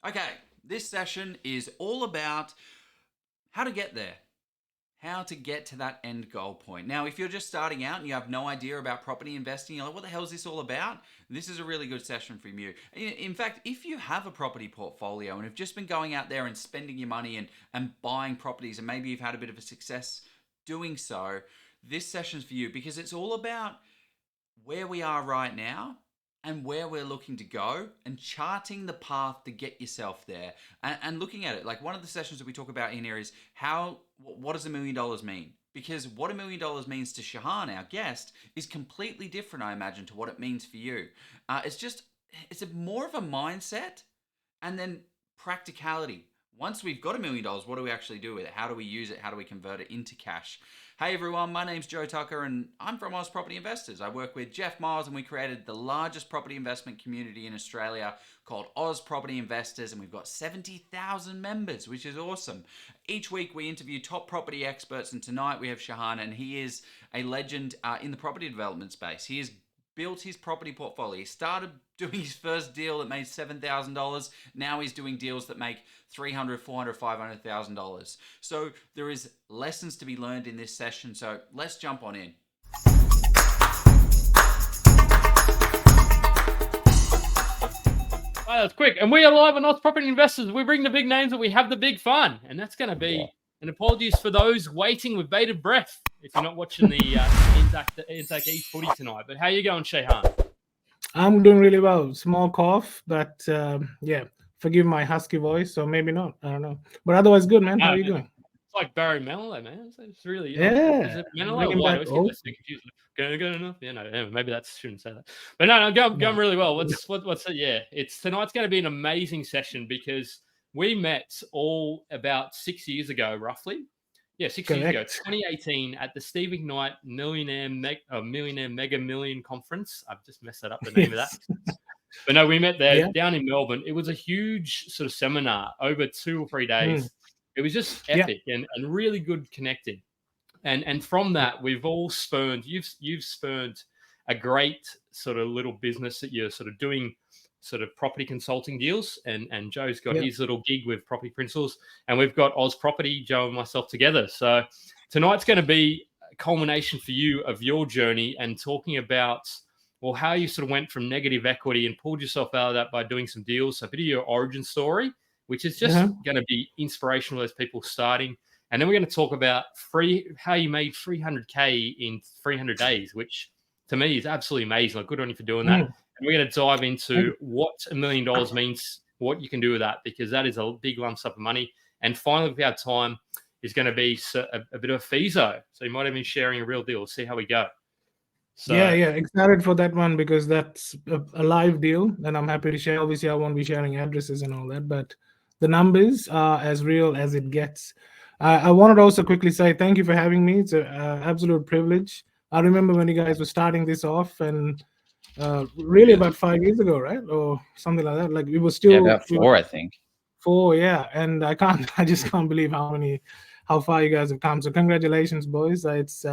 Okay, this session is all about how to get there, how to get to that end goal point. Now, if you're just starting out and you have no idea about property investing, you're like, what the hell is this all about? This is a really good session for you. In fact, if you have a property portfolio and have just been going out there and spending your money and buying properties, and maybe you've had a bit of a success doing so, this session's for you because it's all about where we are right now and where we're looking to go and charting the path to get yourself there and looking at it. Like one of the sessions that we talk about in here is what does $1 million mean? Because what $1 million means to Shehan, our guest, is completely different, I imagine, to what it means for you. It's more of a mindset and then practicality. Once we've got $1 million, what do we actually do with it? How do we use it? How do we convert it into cash? Hey everyone, my name's Joe Tucker and I'm from Oz Property Investors. I work with Jeff Miles and we created the largest property investment community in Australia called Oz Property Investors, and we've got 70,000 members, which is awesome. Each week we interview top property experts, and tonight we have Shehan, and he is a legend in the property development space. He has built his property portfolio. He started doing his first deal that made $7,000. Now he's doing deals that make $300,000, $400,000, $500,000. So there is lessons to be learned in this session. So let's jump on in. Oh, that's quick. And we are live on Oz Property Investors. We bring the big names and we have the big fun. And that's going to be, and apologies for those waiting with bated breath if you're not watching the Anzac East footy tonight. But how you going, Shehan? I'm doing really well. Small cough, but forgive my husky voice, or maybe not. I don't know. But otherwise, good, man. How are you doing? It's like Barry Manilow, man. It's really, is it Manilow or White? I always get this thing confused. Good enough? Yeah, no, maybe that shouldn't say that. But no, going really well. What's it? Yeah, tonight's going to be an amazing session because we met all about 6 years ago, roughly. Yeah, 6 years ago, 2018, at the Steve Ignite Millionaire Mega Million Conference. I've just messed that up, the name of that. But no, we met there down in Melbourne. It was a huge sort of seminar over 2 or 3 days. It was just epic and really good connecting. And from that, we've all spurned, you've spurned a great sort of little business that you're sort of doing sort of property consulting deals. And Joe's got his little gig with Property Principles. And we've got Oz Property, Joe and myself together. So tonight's going to be a culmination for you of your journey and talking about, well, how you sort of went from negative equity and pulled yourself out of that by doing some deals. So a bit of your origin story, which is just going to be inspirational as people starting. And then we're going to talk about how you made $300K in 300 days, which to me is absolutely amazing. Like, good on you for doing that. And we're going to dive into what $1 million means, what you can do with that, because that is a big lump sum of money. And finally, if we have time, is going to be a bit of a FISO. So you might have been sharing a real deal. We'll see how we go. So, excited for that one because that's a live deal, and I'm happy to share. Obviously, I won't be sharing addresses and all that, but the numbers are as real as it gets. I wanted to also quickly say thank you for having me. It's an absolute privilege. I remember when you guys were starting this off, and really about 5 years ago, right, or something like that. Like we were still about 4, I think. 4, and I just can't believe how far you guys have come. So congratulations, boys. It's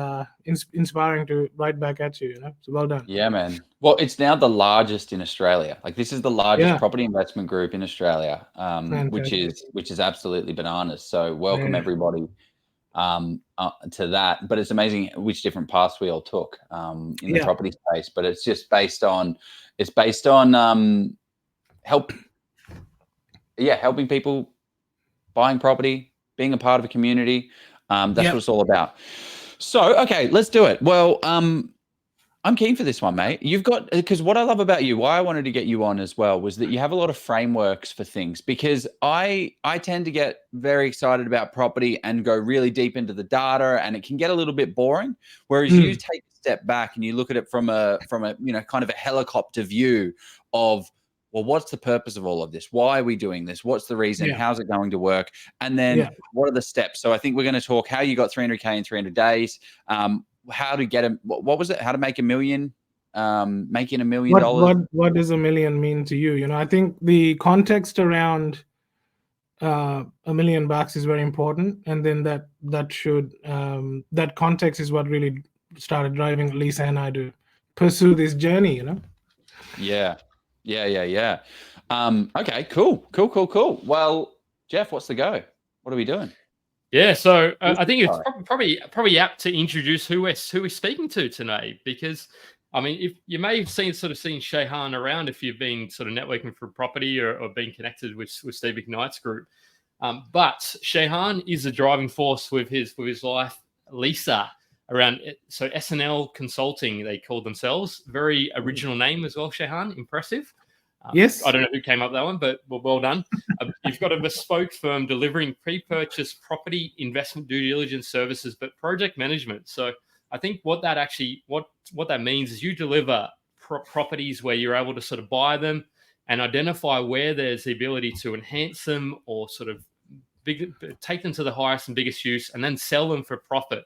inspiring to write back at you. So well done. Yeah, man. Well, it's now the largest in Australia. Like this is the largest property investment group in Australia, which is absolutely bananas. So welcome everybody to that. But it's amazing which different paths we all took in the property space. But it's just based on helping people buying property, being a part of a community. That's what it's all about. So, okay, let's do it. Well, I'm keen for this one, mate. Because what I love about you, why I wanted to get you on as well, was that you have a lot of frameworks for things. Because I tend to get very excited about property and go really deep into the data, and it can get a little bit boring. Whereas you take a step back and you look at it from a kind of a helicopter view of, well, what's the purpose of all of this? Why are we doing this? What's the reason? How's it going to work? And then what are the steps? So I think we're going to talk how you got 300K in 300 days, how to get what was it? How to make $1 million, making $1 million. What does $1 million mean to you? I think the context around $1 million is very important. And then that context is what really started driving Lisa and I to pursue this journey, Yeah. Okay, cool. Well, Jeff, what's the go? What are we doing? Yeah, so I think it's probably apt to introduce who we're speaking to today, because I mean, if you may have seen Shehan around if you've been sort of networking for property or been connected with Steve McKnight's group, but Shehan is a driving force with his wife Lisa around. So S&L Consulting, they called themselves. Very original name as well, Shehan. Impressive. Yes. I don't know who came up with that one, but well done. You've got a bespoke firm delivering pre-purchase property investment due diligence services, but project management. So I think what that means is you deliver properties where you're able to sort of buy them and identify where there's the ability to enhance them or sort of take them to the highest and biggest use, and then sell them for profit.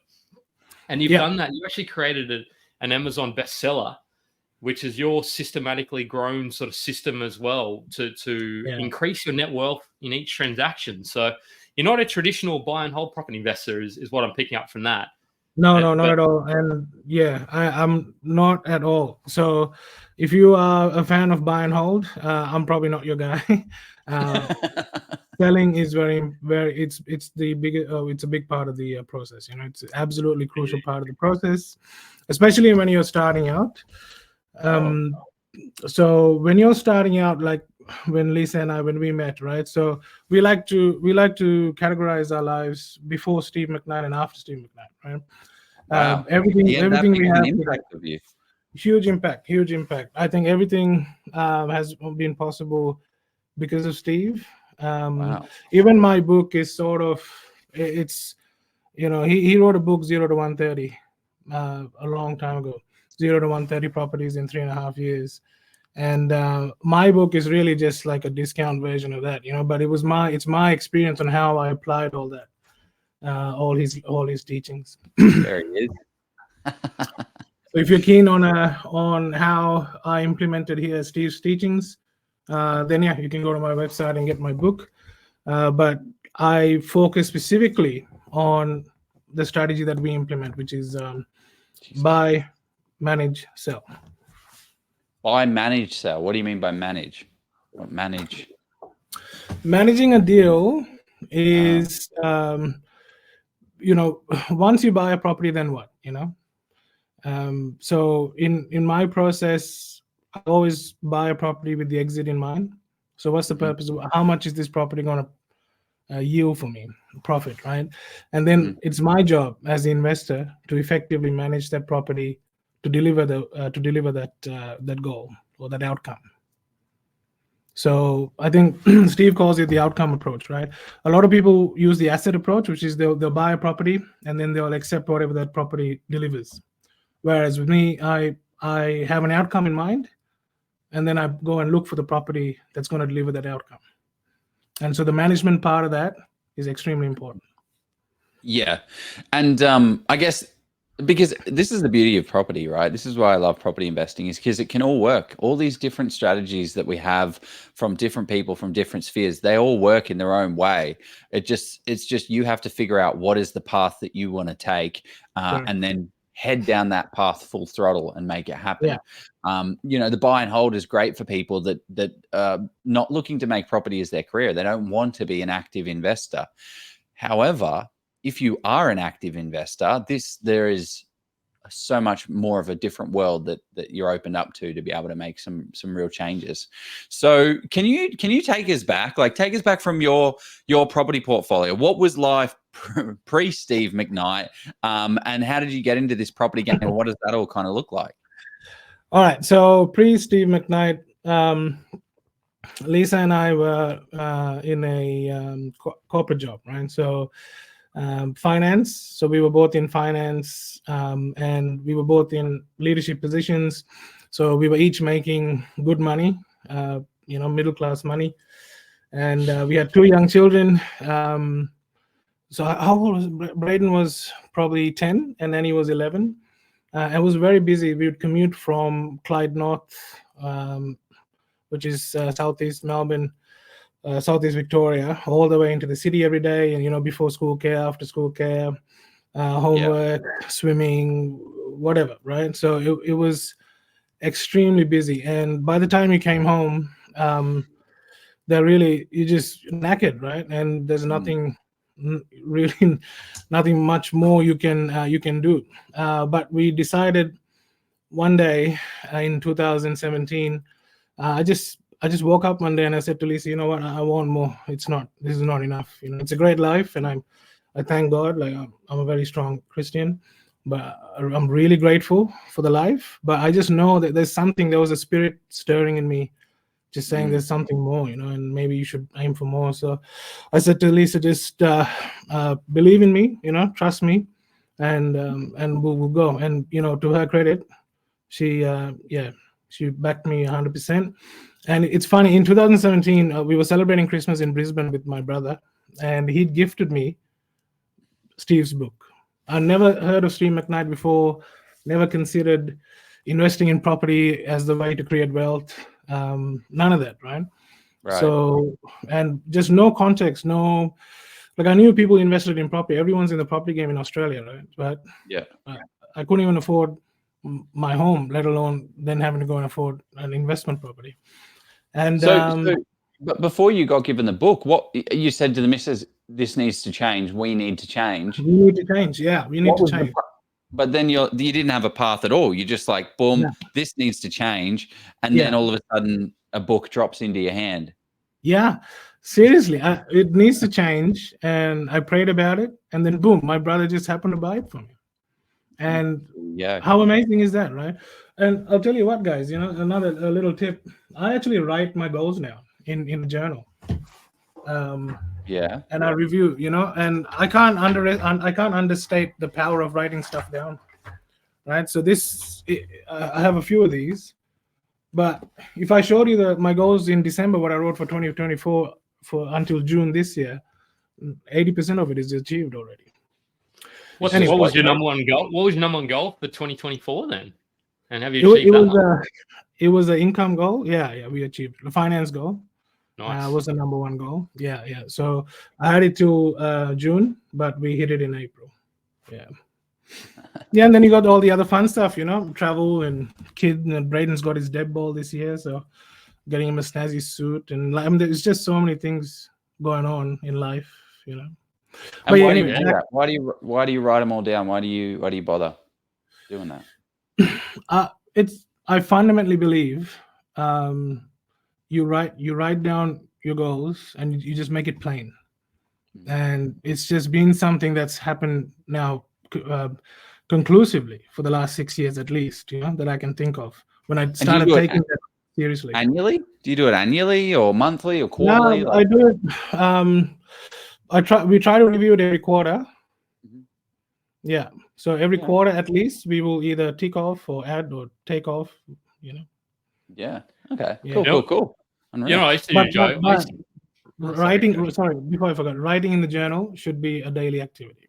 And you've done that. You actually created an Amazon bestseller, which is your systematically grown sort of system as well to increase your net wealth in each transaction. So you're not a traditional buy and hold property investor is what I'm picking up from that. No, not at all. And I'm not at all. So if you are a fan of buy and hold, I'm probably not your guy. Selling is it's the biggest. It's a big part of the process. It's absolutely crucial part of the process, especially when you're starting out. So when you're starting out, like when Lisa and I, when we met, right? So we like to categorize our lives before Steve McKnight and after Steve McKnight, right? Wow. Everything we have impact of you. Huge impact. I think everything has been possible because of Steve. Wow. Even my book is sort of, it's, he wrote a book 0 to 130 a long time ago. 0 to 130 properties in 3.5 years, and my book is really just like a discount version of that, but it's my experience on how I applied all that, all his teachings. There he is. So if you're keen on how I implemented here Steve's teachings, then you can go to my website and get my book, but I focus specifically on the strategy that we implement, which is buy, manage, sell. Buy, manage, sell. What do you mean by manage? Manage. Managing a deal is, once you buy a property, then what? So in my process, I always buy a property with the exit in mind. So what's the purpose of how much is this property going to yield for me, profit, right? And then it's my job as the investor to effectively manage that property to deliver that goal or that outcome. So I think Steve calls it the outcome approach, right? A lot of people use the asset approach, which is they'll buy a property and then they'll accept whatever that property delivers. Whereas with me, I have an outcome in mind, and then I go and look for the property that's going to deliver that outcome. And so the management part of that is extremely important. Yeah. And I guess because this is the beauty of property, right? This is why I love property investing, is because it can all work. All these different strategies that we have from different people from different spheres, they all work in their own way. It's just you have to figure out what is the path that you want to take, and then head down that path full throttle and make it happen. The buy and hold is great for people that not looking to make property as their career. They don't want to be an active investor. However, if you are an active investor, there is so much more of a different world that you're opened up to be able to make some real changes. So can you take us back from your property portfolio? What was life pre Steve McKnight, and how did you get into this property game, and what does that all kind of look like? All right, so pre Steve McKnight, Lisa and I were in a corporate job, right? So finance. So we were both in finance, and we were both in leadership positions. So we were each making good money, middle class money, and we had 2 young children. So how old was Braden? Was probably 10, and then he was 11. I was very busy. We would commute from Clyde North, which is southeast Melbourne, southeast Victoria, all the way into the city every day, and before school care, after school care, homework, swimming, whatever, right? So it was extremely busy, and by the time we came home, they're really, you just knackered, right? And there's nothing really, nothing much more you can do. But we decided one day in 2017, I just woke up one day and I said to Lisa, you know what, I want more. This is not enough. It's a great life, and I thank God. Like I'm a very strong Christian, but I'm really grateful for the life. But I just know that there was a spirit stirring in me, just saying there's something more, and maybe you should aim for more. So I said to Lisa, just believe in me, trust me, and we'll go. And to her credit, she backed me 100%. And it's funny, in 2017 we were celebrating Christmas in Brisbane with my brother, and he'd gifted me Steve's book. I never heard of Steve McKnight before, never considered investing in property as the way to create wealth, none of that, right? So, and just no context, like I knew people invested in property. Everyone's in the property game in Australia, right? But I couldn't even afford my home, let alone then having to go and afford an investment property. And but before you got given the book, what you said to the missus, this needs to change. We need to change. We need to change. Yeah, we need to change. But then you didn't have a path at all. You just like, boom, this needs to change. And then all of a sudden a book drops into your hand. Yeah, seriously, it needs to change. And I prayed about it. And then boom, my brother just happened to buy it for me. And how amazing is that, right? And I'll tell you what, guys, another little tip. I actually write my goals now in a journal. And I review, and I can't understate the power of writing stuff down, right? So I have a few of these, but if I showed you my goals in December, what I wrote for 2024 until June this year, 80% of it is achieved already. What was your number one goal? What was your number one goal for 2024 then? And have you achieved that? It was an income goal. Yeah, we achieved the finance goal. Nice. Was the number one goal. Yeah. So I had it to June, but we hit it in April. Yeah, and then you got all the other fun stuff, travel and kid. And Braden's got his dead ball this year, so getting him a snazzy suit, and there's just so many things going on in life, And why do you do that? Why do you write them all down? Why do you bother doing that? I fundamentally believe you write down your goals and you just make it plain. And it's just been something that's happened now conclusively for the last 6 years at least, that I can think of when I started taking that seriously. Annually? Do you do it annually or monthly or quarterly? No, I do it. We try to review it every quarter. Yeah. So every quarter at least we will either tick off or add or take off, Yeah. Okay. Yeah. Cool. Unreal. I used to do, Joe. Writing. Sorry, before I forgot. Writing in the journal should be a daily activity.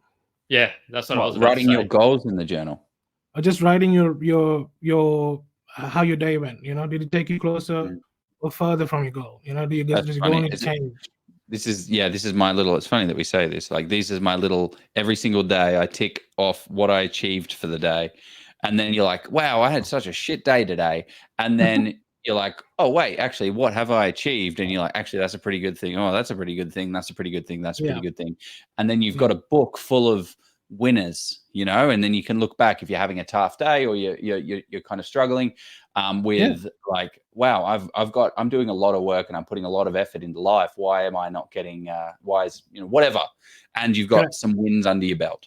Yeah, that's what I was writing your goals in the journal. Or just writing your how your day went. Did it take you closer or further from your goal? Do you guys just go on and change? This is my little. It's funny that we say this. Like, this is my little. Every single day, I tick off what I achieved for the day, and then you're like, "Wow, I had such a shit day today," and then you're like, oh, wait, actually, what have I achieved? And you're like, actually, that's a pretty good thing. Oh, that's a pretty good thing. That's a pretty good thing. That's a pretty good thing. And then you've got a book full of winners, and then you can look back if you're having a tough day or you're kind of struggling with like, wow, I'm doing a lot of work and I'm putting a lot of effort into life. Why am I not getting, whatever. And you've got some wins under your belt.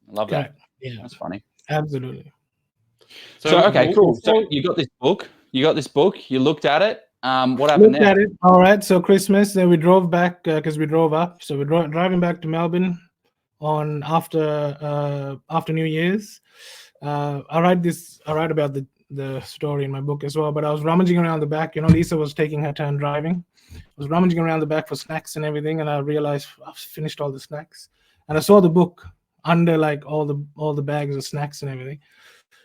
I love that. Yeah. That's funny. Absolutely. So okay, cool. So you got this book. You looked at it. What happened there? At it. All right. So Christmas. Then we drove back because we drove up. So we're driving back to Melbourne on after New Year's. I write about the story in my book as well. But I was rummaging around the back. Lisa was taking her turn driving. I was rummaging around the back for snacks and everything, and I realized I've finished all the snacks. And I saw the book under like all the bags of snacks and everything.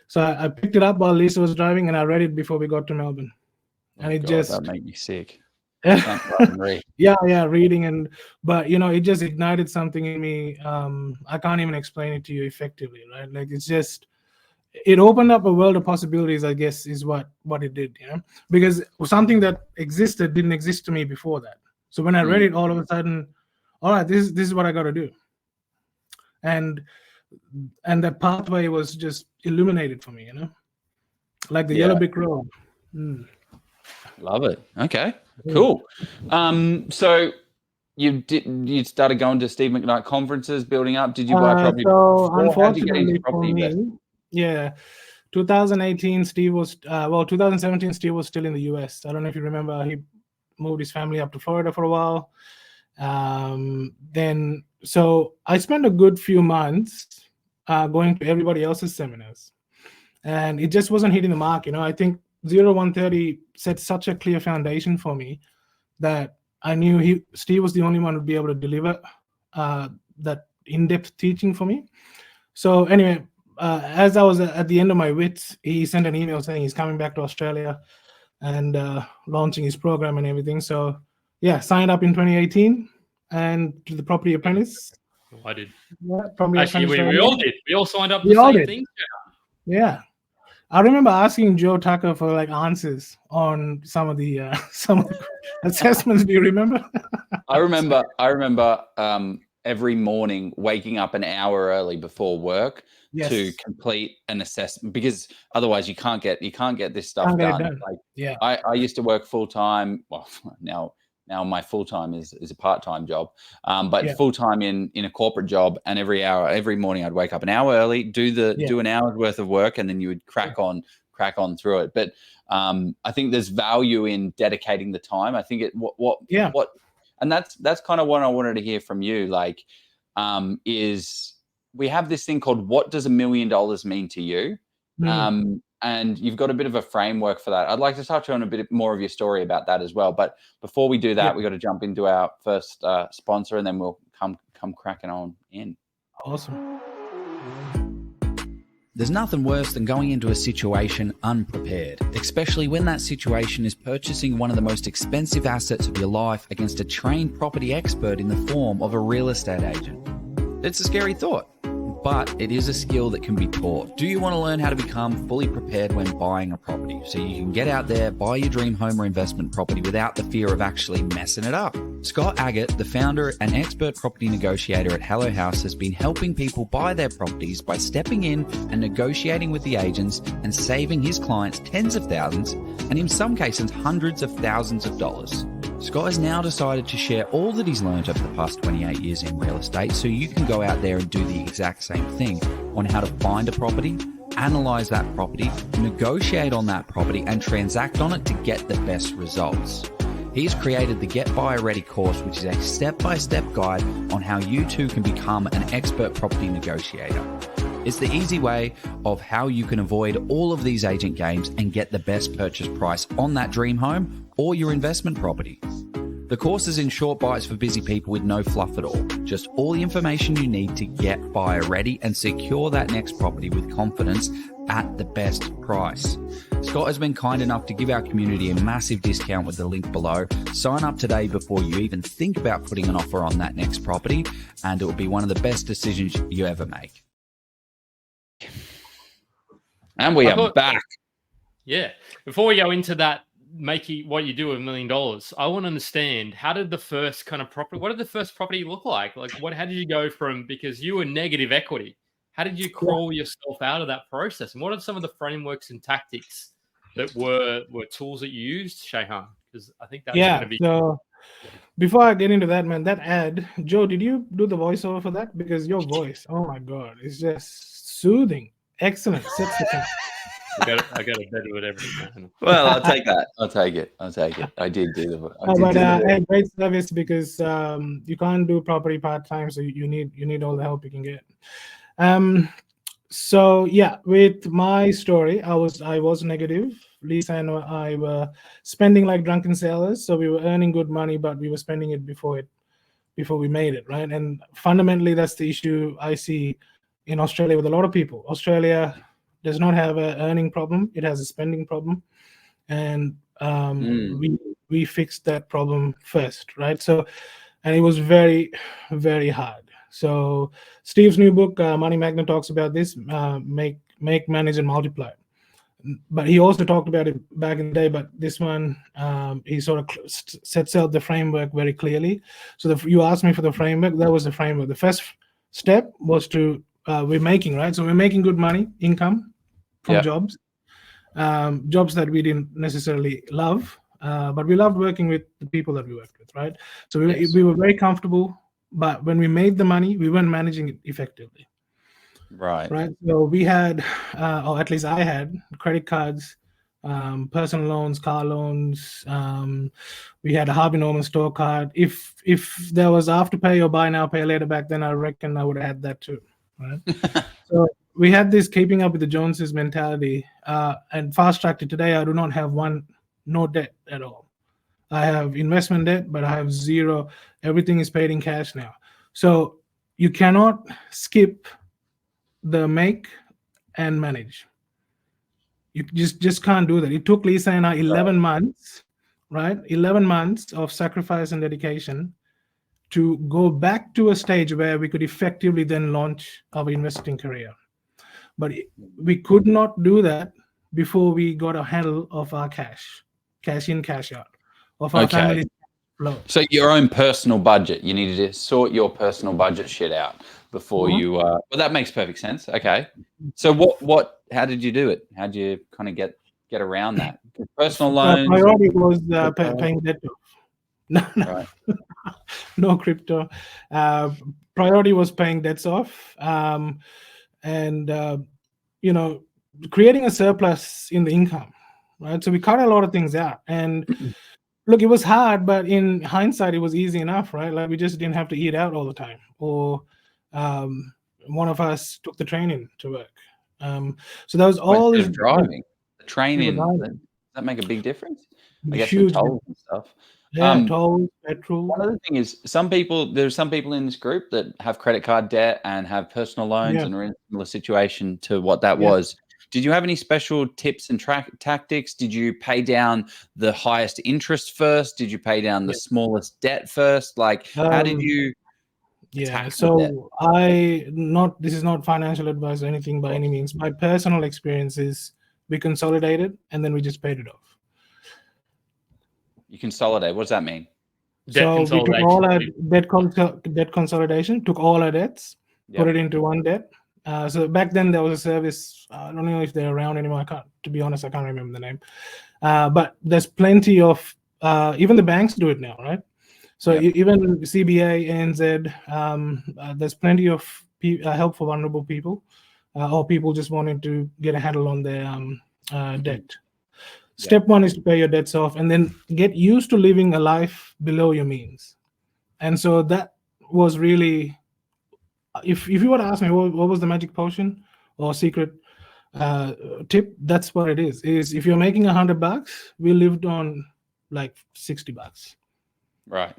So I picked it up while Lisa was driving, and I read it before we got to Melbourne. And that made me sick. Reading but it just ignited something in me. I can't even explain it to you effectively, right? Like it's just it opened up a world of possibilities, I guess, is what it did, because something that existed didn't exist to me before that. So when I read it, all of a sudden, all right, this is what I got to do, and that pathway was just illuminated for me, like the yellow brick road. Love it. Okay, cool. So you started going to Steve McKnight conferences, building up. Did you buy property? So before? How'd you get into unfortunately for property me, investing? 2018, Steve was 2017, Steve was still in the US. I don't know if you remember, he moved his family up to Florida for a while. Then so I spent a good few months going to everybody else's seminars, and it just wasn't hitting the mark. I think 0130 set such a clear foundation for me that I knew Steve was the only one who would be able to deliver that in-depth teaching for me. So anyway, as I was at the end of my wits, he sent an email saying he's coming back to Australia and launching his program and everything. So yeah, signed up in 2018 and to the Property Apprentice. Oh, I did. Yeah, actually, we all did. We all signed up for We the all same did. thing. Yeah. I remember asking Joe Tucker for like answers on some of the assessments. Do you remember? I remember every morning waking up an hour early before work to complete an assessment, because otherwise you can't get this stuff done. Like, I used to work full time. Well, now my full time is a part-time job, but full time in a corporate job. And every morning I'd wake up an hour early, do an hour's worth of work, and then you would crack on through it. But I think there's value in dedicating the time. I think and that's kind of what I wanted to hear from you. Like, is we have this thing called, what does $1 million mean to you? And you've got a bit of a framework for that. I'd like to touch on a bit more of your story about that as well. But before we do that, we got to jump into our first sponsor, and then we'll come cracking on in. Awesome. There's nothing worse than going into a situation unprepared, especially when that situation is purchasing one of the most expensive assets of your life against a trained property expert in the form of a real estate agent. It's a scary thought, but it is a skill that can be taught. Do you want to learn how to become fully prepared when buying a property so you can get out there, buy your dream home or investment property without the fear of actually messing it up? Scott Agate, the founder and expert property negotiator at Hello House, has been helping people buy their properties by stepping in and negotiating with the agents and saving his clients tens of thousands, and in some cases hundreds of thousands of dollars. Scott has now decided to share all that he's learned over the past 28 years in real estate so you can go out there and do the exact same thing on how to find a property, analyze that property, negotiate on that property, and transact on it to get the best results. He's created the Get Buyer Ready course, which is a step-by-step guide on how you too can become an expert property negotiator. It's the easy way of how you can avoid all of these agent games and get the best purchase price on that dream home or your investment property. The course is in short bites for busy people with no fluff at all. Just all the information you need to get buyer ready and secure that next property with confidence at the best price. Scott has been kind enough to give our community a massive discount with the link below. Sign up today before you even think about putting an offer on that next property, and it will be one of the best decisions you ever make. And we are back. Yeah. Before we go into that, what you do with $1 million, I want to understand, how did the first kind of property, what did the first property look like? Like, how did you go from, because you were negative equity, how did you crawl yourself out of that process? And what are some of the frameworks and tactics that were tools that you used, Shehan? Because I think that's going to be. So before I get into that, man, that ad, Joe, did you do the voiceover for that? Because your voice, oh my God, it's just soothing. Excellent. I got to better with everything. Well, I'll take that. I'll take it. I did do the. Great service, because you can't do property part time, so you need all the help you can get. So yeah, with my story, I was negative. Lisa and I were spending like drunken sailors, so we were earning good money, but we were spending it before we made it, right? And fundamentally, that's the issue I see in Australia with a lot of people. Australia does not have an earning problem; it has a spending problem, and we fixed that problem first, right? So, and it was very, very hard. So Steve's new book, Money Magnet, talks about this. Make make, manage, and multiply. But he also talked about it back in the day. But this one, he sort of sets out the framework very clearly. So you asked me for the framework. That was the framework. The first step was to we're making, right? So we're making good money, income from jobs that we didn't necessarily love, but we loved working with the people that we worked with, right? So we were very comfortable. But when we made the money, we weren't managing it effectively. Right. So we had, or at least I had, credit cards, personal loans, car loans. We had a Harvey Norman store card. If there was Afterpay or buy now, pay later back then, I reckon I would have had that too. Right. So we had this keeping up with the Joneses mentality. And fast track to today, I do not have no debt at all. I have investment debt, but I have zero. Everything is paid in cash now. So you cannot skip the make and manage. You just can't do that. It took Lisa and I 11 months, right? 11 months of sacrifice and dedication to go back to a stage where we could effectively then launch our investing career. But we could not do that before we got a handle of our cash in, cash out, of our family flow. So your own personal budget, you needed to sort your personal budget shit out before you well, that makes perfect sense. Okay. So how did you do it? How did you kind of get around that? Personal loans. Priority was paying debt off. No, no crypto. Priority was paying debts off, and creating a surplus in the income, right? So we cut a lot of things out, and look, it was hard, but in hindsight, it was easy enough, right? Like we just didn't have to eat out all the time, or one of us took the train in to work. So that was all this driving. The train in. Does that make a big difference? I guess huge tolls and stuff. Yeah, tolls, petrol. One other thing is, there's some people in this group that have credit card debt and have personal loans and are in a similar situation to what that was. Did you have any special tips and tactics? Did you pay down the highest interest first? Did you pay down the smallest debt first? Like, how did you? So this is not financial advice or anything by any means. My personal experience is we consolidated and then we just paid it off. You consolidate. What does that mean? So we took all our debt consolidation, took all our debts, put it into one debt. So back then there was a service. I don't know if they're around anymore. To be honest, I can't remember the name. But there's plenty of even the banks do it now, right? So even CBA, ANZ, there's plenty of help for vulnerable people or people just wanting to get a handle on their debt. Step one is to pay your debts off and then get used to living a life below your means. And so that was really, if you were to ask me what was the magic potion or secret tip, that's what it is if you're making $100, we lived on like $60. Right.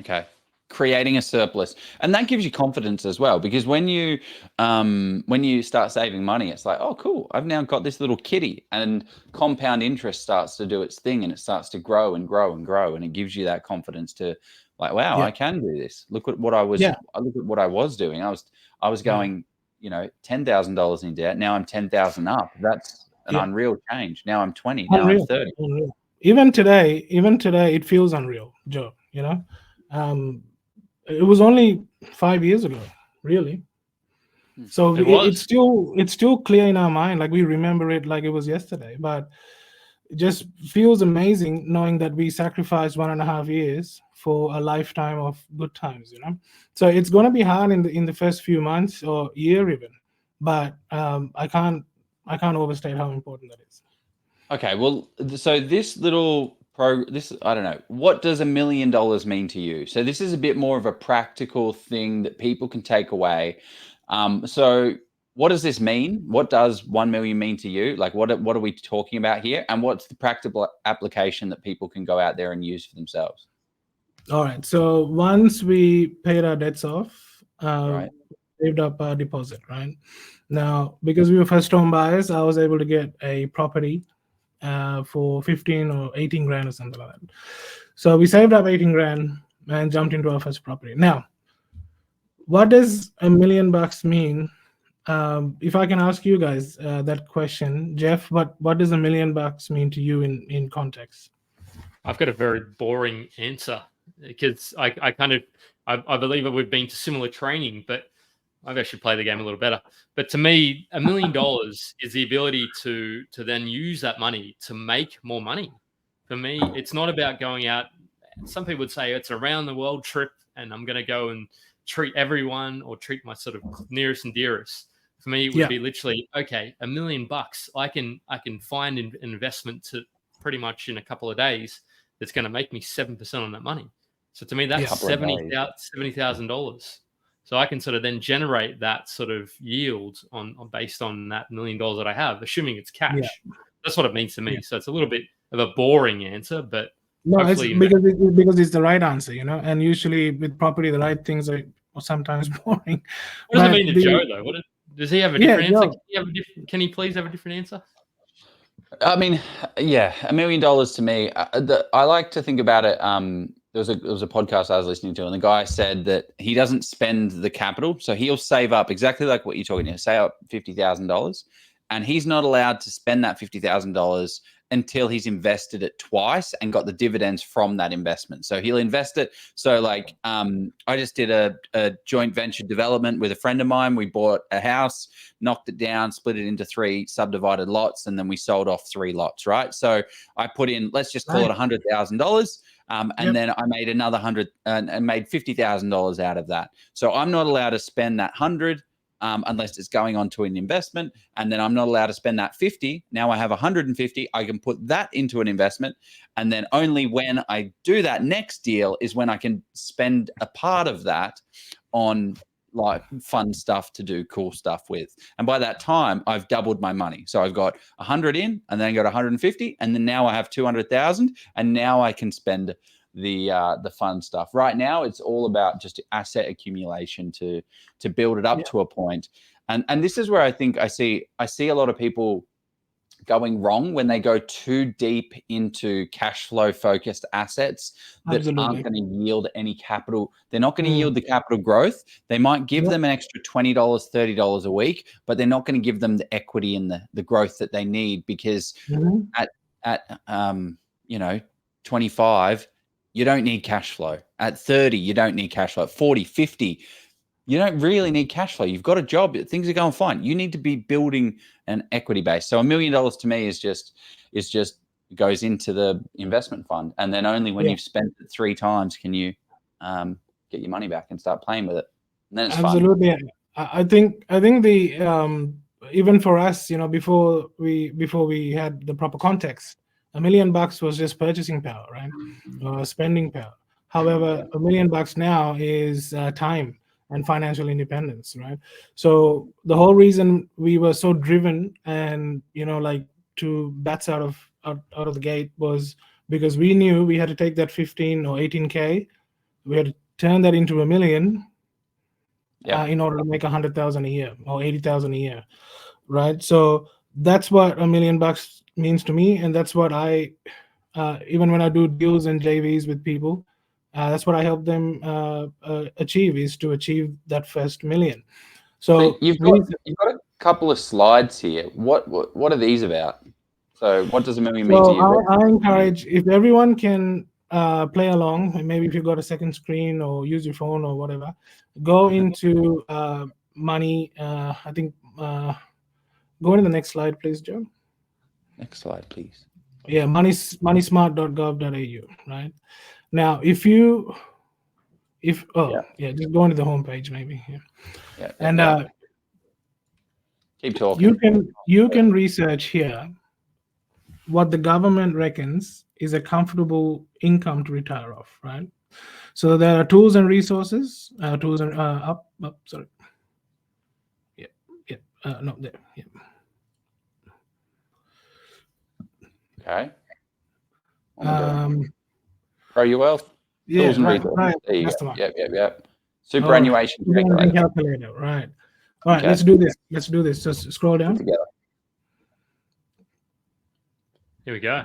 Okay. Creating a surplus, and that gives you confidence as well, because when you start saving money, it's like, oh cool, I've now got this little kitty, and compound interest starts to do its thing, and it starts to grow and grow and grow, and it gives you that confidence to like, wow, I can do this. Look at what I was look at what I was doing. I was going $10,000 in debt. Now I'm 10,000 up. That's an unreal change. Now I'm 20. Now I'm 30. Unreal. Even today, it feels unreal, Joe. It was only 5 years ago, really. So it's still clear in our mind, like we remember it like it was yesterday. But it just feels amazing knowing that we sacrificed 1.5 years for a lifetime of good times. So it's going to be hard in the first few months or year even, but I can't overstate how important that is. Okay, well, so this little I don't know, what does $1 million mean to you? So this is a bit more of a practical thing that people can take away. So what does this mean? What does 1 million mean to you? Like what are we talking about here? And what's the practical application that people can go out there and use for themselves? All right. So once we paid our debts off, saved up our deposit, right? Now, because we were first home buyers, I was able to get a property for 15 or 18 grand or something like that. So we saved up 18 grand and jumped into our first property. Now, what does $1 million mean if I can ask you guys that question, Jeff, what does $1 million mean to you in context? I've got a very boring answer because I believe that we've been to similar training, but maybe I should play the game a little better. But to me, $1 million is the ability to then use that money to make more money. For me, it's not about going out. Some people would say it's a around the world trip and I'm going to go and treat everyone or treat my sort of nearest and dearest. For me, it would be literally, okay, $1 million. I can find an investment to pretty much in a couple of days that's going to make me 7% on that money. So to me, that's $70,000. So I can sort of then generate that sort of yield on based on that $1 million that I have, assuming it's cash. Yeah. That's what it means to me. Yeah. So it's a little bit of a boring answer, but no, it's because it's the right answer, you know. And usually with property, the right things are sometimes boring. What does it mean to Joe though? Does he have a different answer? Can he please have a different answer? I mean, yeah, $1 million to me. I like to think about it. There was a podcast I was listening to, and the guy said that he doesn't spend the capital, so he'll save up exactly like what you're talking about. Save up $50,000, and he's not allowed to spend that $50,000 until he's invested it twice and got the dividends from that investment. So he'll invest it. So like, I just did a joint venture development with a friend of mine. We bought a house, knocked it down, split it into 3 subdivided lots, and then we sold off 3 lots, right? So I put in, let's just call it $100,000. And then I made another 100 and made $50,000 out of that. So I'm not allowed to spend that 100 unless it's going on to an investment. And then I'm not allowed to spend that 50. Now I have 150. I can put that into an investment. And then only when I do that next deal is when I can spend a part of that on like fun stuff to do cool stuff with. And by that time, I've doubled my money. So I've got 100 in, and then I got 150, and then now I have 200,000, and now I can spend the fun stuff. Right now, it's all about just asset accumulation to build it up to a point. And this is where I think I see a lot of people going wrong when they go too deep into cash flow focused assets that aren't going to yield any capital. They're not going to yield the capital growth. They might give them an extra $20, $30 a week, but they're not going to give them the equity and the growth that they need, because at 25, you don't need cash flow. At 30, you don't need cash flow. At 40, 50, you don't really need cash flow. You've got a job. Things are going fine. You need to be building an equity base. So $1 million to me is just goes into the investment fund. And then only when you've spent it 3 times can you get your money back and start playing with it. And then it's absolutely fun. I think the even for us, before we had the proper context, $1 million was just purchasing power, right? Spending power. However, $1 million now is time and financial independence, right? So the whole reason we were so driven and to bats out of the gate was because we knew we had to take that 15 or 18K, we had to turn that into $1 million in order to make 100,000 a year or 80,000 a year, right? So that's what $1 million means to me, and that's what I even when I do deals and JVs with people. That's what I help them achieve, is to achieve that first $1 million. So you've got a couple of slides here. What are these about? So what does $1 million mean to you? I encourage, if everyone can play along, and maybe if you've got a second screen or use your phone or whatever, go into money. I think go into the next slide, please, Joe. Next slide, please. Yeah, moneysmart.gov.au, right? Now, just go into the homepage maybe. Keep talking. You can research here what the government reckons is a comfortable income to retire off, right? So there are tools and resources. Sorry. No, there. Yeah. Okay. Grow your wealth. Tools and resources. Right. There you go. Yep. Superannuation calculator. Right. All right. Let's do this. Just scroll down. Together. Here we go.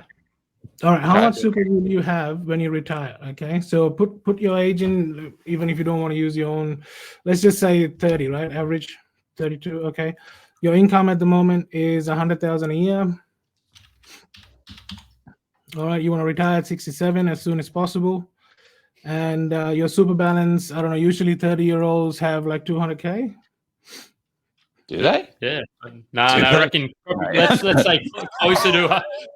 All right. How much super will you have when you retire? Okay. So put your age in, even if you don't want to use your own. Let's just say 30, right? Average 32. Okay. Your income at the moment is 100,000 a year. All right. You want to retire at 67 as soon as possible. And your super balance, I don't know, usually 30-year-olds have like 200K. Do they? Yeah. No, I reckon let's say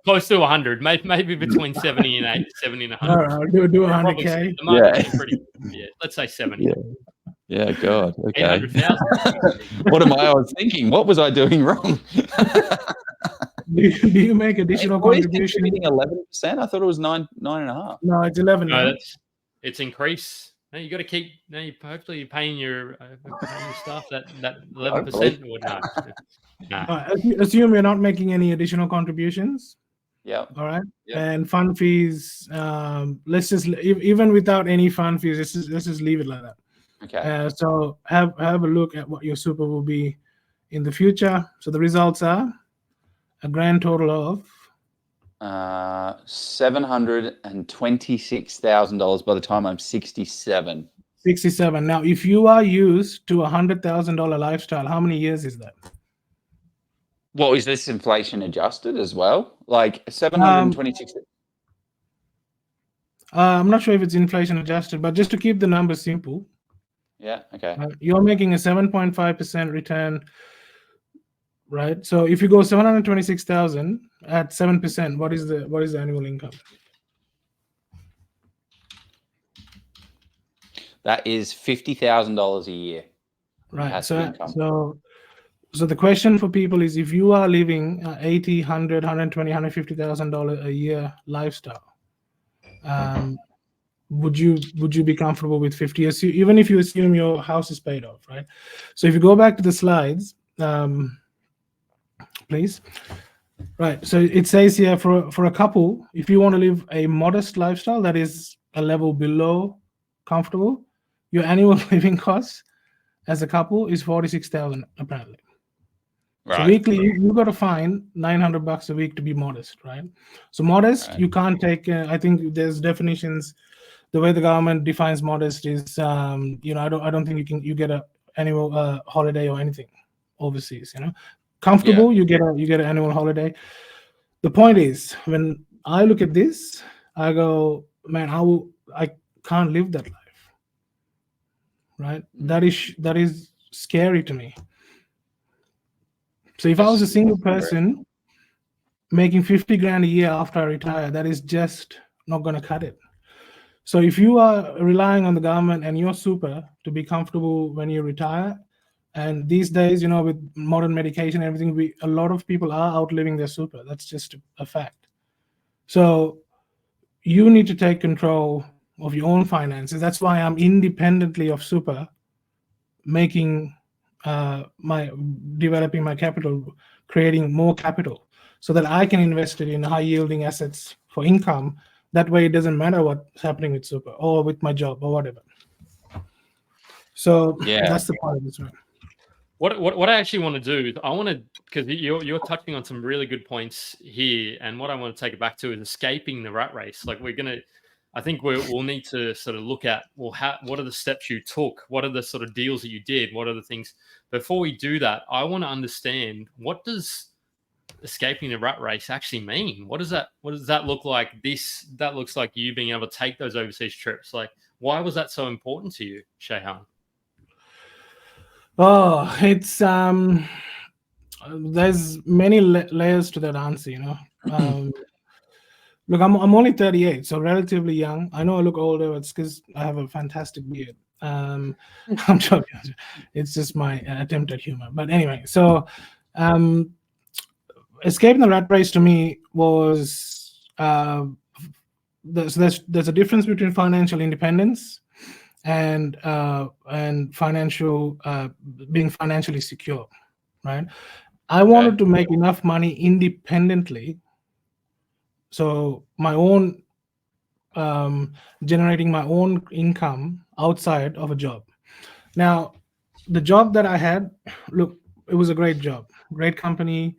close to 100, maybe between 70 and 100. All right, do 100K. The market's pretty. Yeah, let's say 70. Yeah, God. Okay. 800,000. What am I was thinking? What was I doing wrong? Do you make additional contribution? 11%? I thought it was 9.5. No, it's 11. No, it's increase. No, you got to keep. No, hopefully you're paying your staff that 11% or not. Nah. Assume you're not making any additional contributions. Yeah. All right. Yep. And fund fees. Let's just even without any fund fees, let's just leave it like that. Okay. So have a look at what your super will be in the future. So the results are a grand total of $726,000 by the time I'm 67. 67. Now, if you are used to $100,000 lifestyle, how many years is that? Well, is this inflation adjusted as well? Like 726. I'm not sure if it's inflation adjusted, but just to keep the numbers simple. Yeah. Okay. You're making a 7.5% return, right? So if you go 726,000 at 7%, what is the annual income? That is $50,000 a year. Right. So the question for people is, if you are living $80,000, $100,000, $120,000, $150,000 a year lifestyle, would you be comfortable with 50? Even if you assume your house is paid off, right? So if you go back to the slides, please. Right. So it says here for a couple, if you want to live a modest lifestyle that is a level below comfortable, your annual living costs as a couple is 46,000 apparently. Right. So weekly, you got to find $900 a week to be modest, right? So modest, right. You can't take. I think there's definitions. The way the government defines modest is, I don't think you get a annual holiday or anything overseas. Comfortable, yeah. you get an annual holiday. The point is, when I look at this, I go, man, I can't live that life, right? That is scary to me. So if I was a single person making 50 grand a year after I retire, that is just not going to cut it. So if you are relying on the government and your super to be comfortable when you retire, and these days, with modern medication and everything, a lot of people are outliving their super. That's just a fact. So you need to take control of your own finances. That's why I'm independently of super making developing my capital, creating more capital so that I can invest it in high yielding assets for income. That way it doesn't matter what's happening with super or with my job or whatever. So that's the part of this one. What I actually want to do, because you're touching on some really good points here, and what I want to take it back to is escaping the rat race. Like I think we'll need to sort of look at, what are the steps you took? What are the sort of deals that you did? What are the things? Before we do that, I want to understand, what does escaping the rat race actually mean? What does that look like? That looks like you being able to take those overseas trips. Like, why was that so important to you, Shehan? Oh, it's there's many layers to that answer, Look, I'm only 38, so relatively young. I know I look older. It's because I have a fantastic beard. I'm joking. It's just my attempt at humor. But anyway, so escaping the rat race to me was there's a difference between financial independence and financial being financially secure, right? I wanted to make enough money independently, so my own generating my own income outside of a job. Now, the job that I had, look, it was a great job, great company,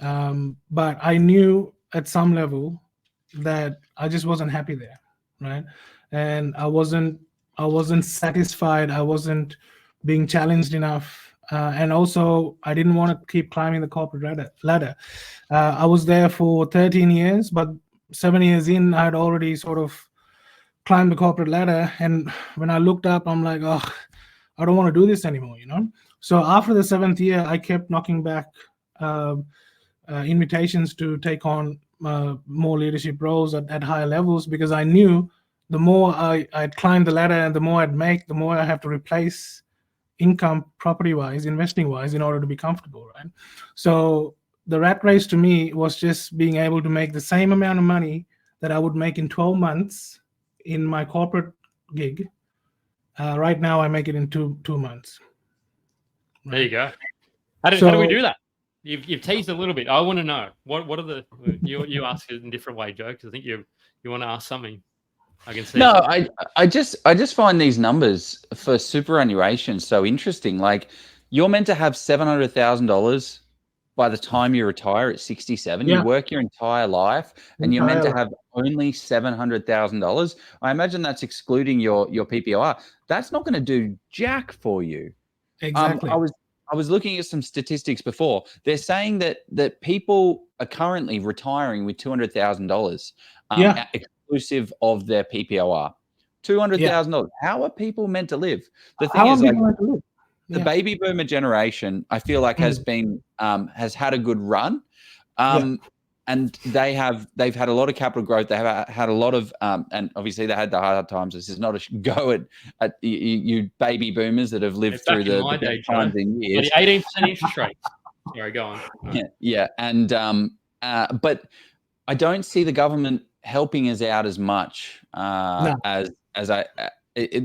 but I knew at some level that I just wasn't happy there, right? And I wasn't satisfied. I wasn't being challenged enough. And also, I didn't want to keep climbing the corporate ladder. I was there for 13 years, but 7 years in, I had already sort of climbed the corporate ladder. And when I looked up, I'm like, oh, I don't want to do this anymore, you know? So after the 7th year, I kept knocking back invitations to take on more leadership roles at higher levels, because I knew the more I'd climb the ladder and the more I'd make, the more I have to replace income property-wise, investing-wise, in order to be comfortable, right? So the rat race to me was just being able to make the same amount of money that I would make in 12 months in my corporate gig. Right now, I make it in two months. Right? There you go. How do we do that? You've teased a little bit. I want to know what are the you ask it in a different way, Joe, because I think you want to ask something. I can see. No, I just find these numbers for superannuation so interesting. Like, you're meant to have $700,000 by the time you retire at 67. Yeah. You work your entire life, and you're meant to have only $700,000. I imagine that's excluding your PPOR. That's not going to do jack for you. Exactly. I was looking at some statistics before. They're saying that people are currently retiring with $200,000. Exclusive of their PPOR. $200,000. How are people meant to live? The thing is, like, the baby boomer generation, I feel like has been has had a good run, and they've had a lot of capital growth. They have had a lot of and obviously they had the hard times. This is not a go at you baby boomers that have lived through the best times in years. 18% interest rates. Sorry, go on. Yeah, and but I don't see the government helping us out as much as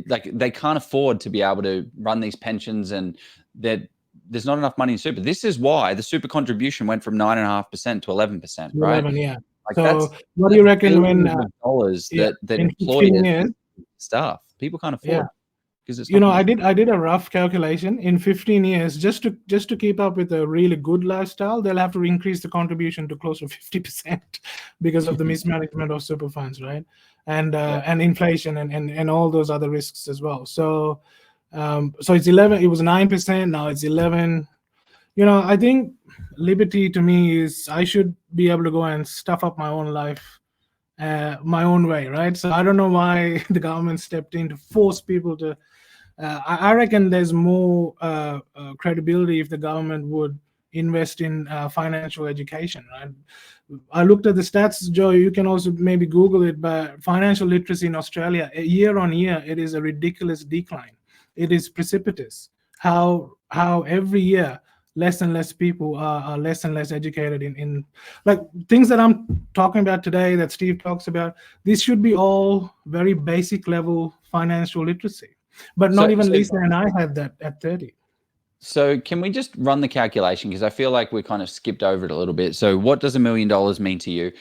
like they can't afford to be able to run these pensions, and there's not enough money in super. This is why the super contribution went from 9.5% to 11%, right? 11, yeah. Like, so what do you reckon when dollars that employers staff people can't afford? Because it's I did a rough calculation. In 15 years, just to keep up with a really good lifestyle, they'll have to increase the contribution to close to 50% because of the mismanagement of super funds, right? And inflation and all those other risks as well. So it's 11. It was 9%. Now it's 11. I think liberty to me is I should be able to go and stuff up my own life my own way, right? So I don't know why the government stepped in to force people to. I reckon there's more credibility if the government would invest in financial education, right? I looked at the stats, Joe. You can also maybe Google it, but financial literacy in Australia, year on year, it is a ridiculous decline. It is precipitous. How every year less and less people are less and less educated in like things that I'm talking about today, that Steve talks about. This should be all very basic level financial literacy. But not even Lisa and I had that at 30. So can we just run the calculation? Because I feel like we kind of skipped over it a little bit. So what does $1 million mean to you?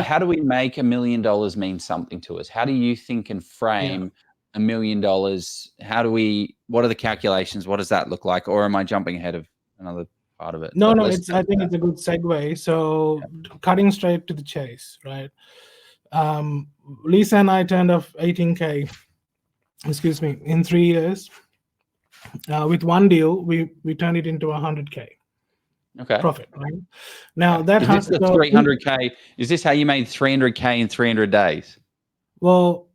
How do we make $1 million mean something to us? How do you think and frame $1 million? What are the calculations? What does that look like? Or am I jumping ahead of another part of it? No, I think it's a good segue. So cutting straight to the chase, right? Lisa and I turned off 18K. In 3 years. With one deal, we turned it into 100K. Okay. Profit, right? Now that is this the 300K? Is this how you made 300K in 300 days? Well,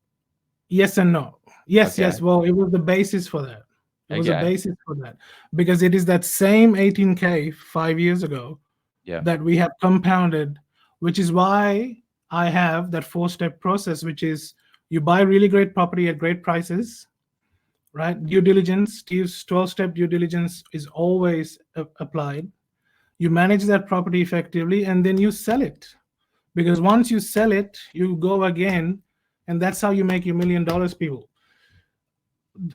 yes and no. Yes. Well, it was the basis for that. It was a basis for that because it is that same 18K 5 years ago that we have compounded, which is why I have that 4-step process, which is you buy really great property at great prices, right? Due diligence, Steve's 12-step due diligence is always applied. You manage that property effectively, and then you sell it. Because once you sell it, you go again, and that's how you make your $1 million, people.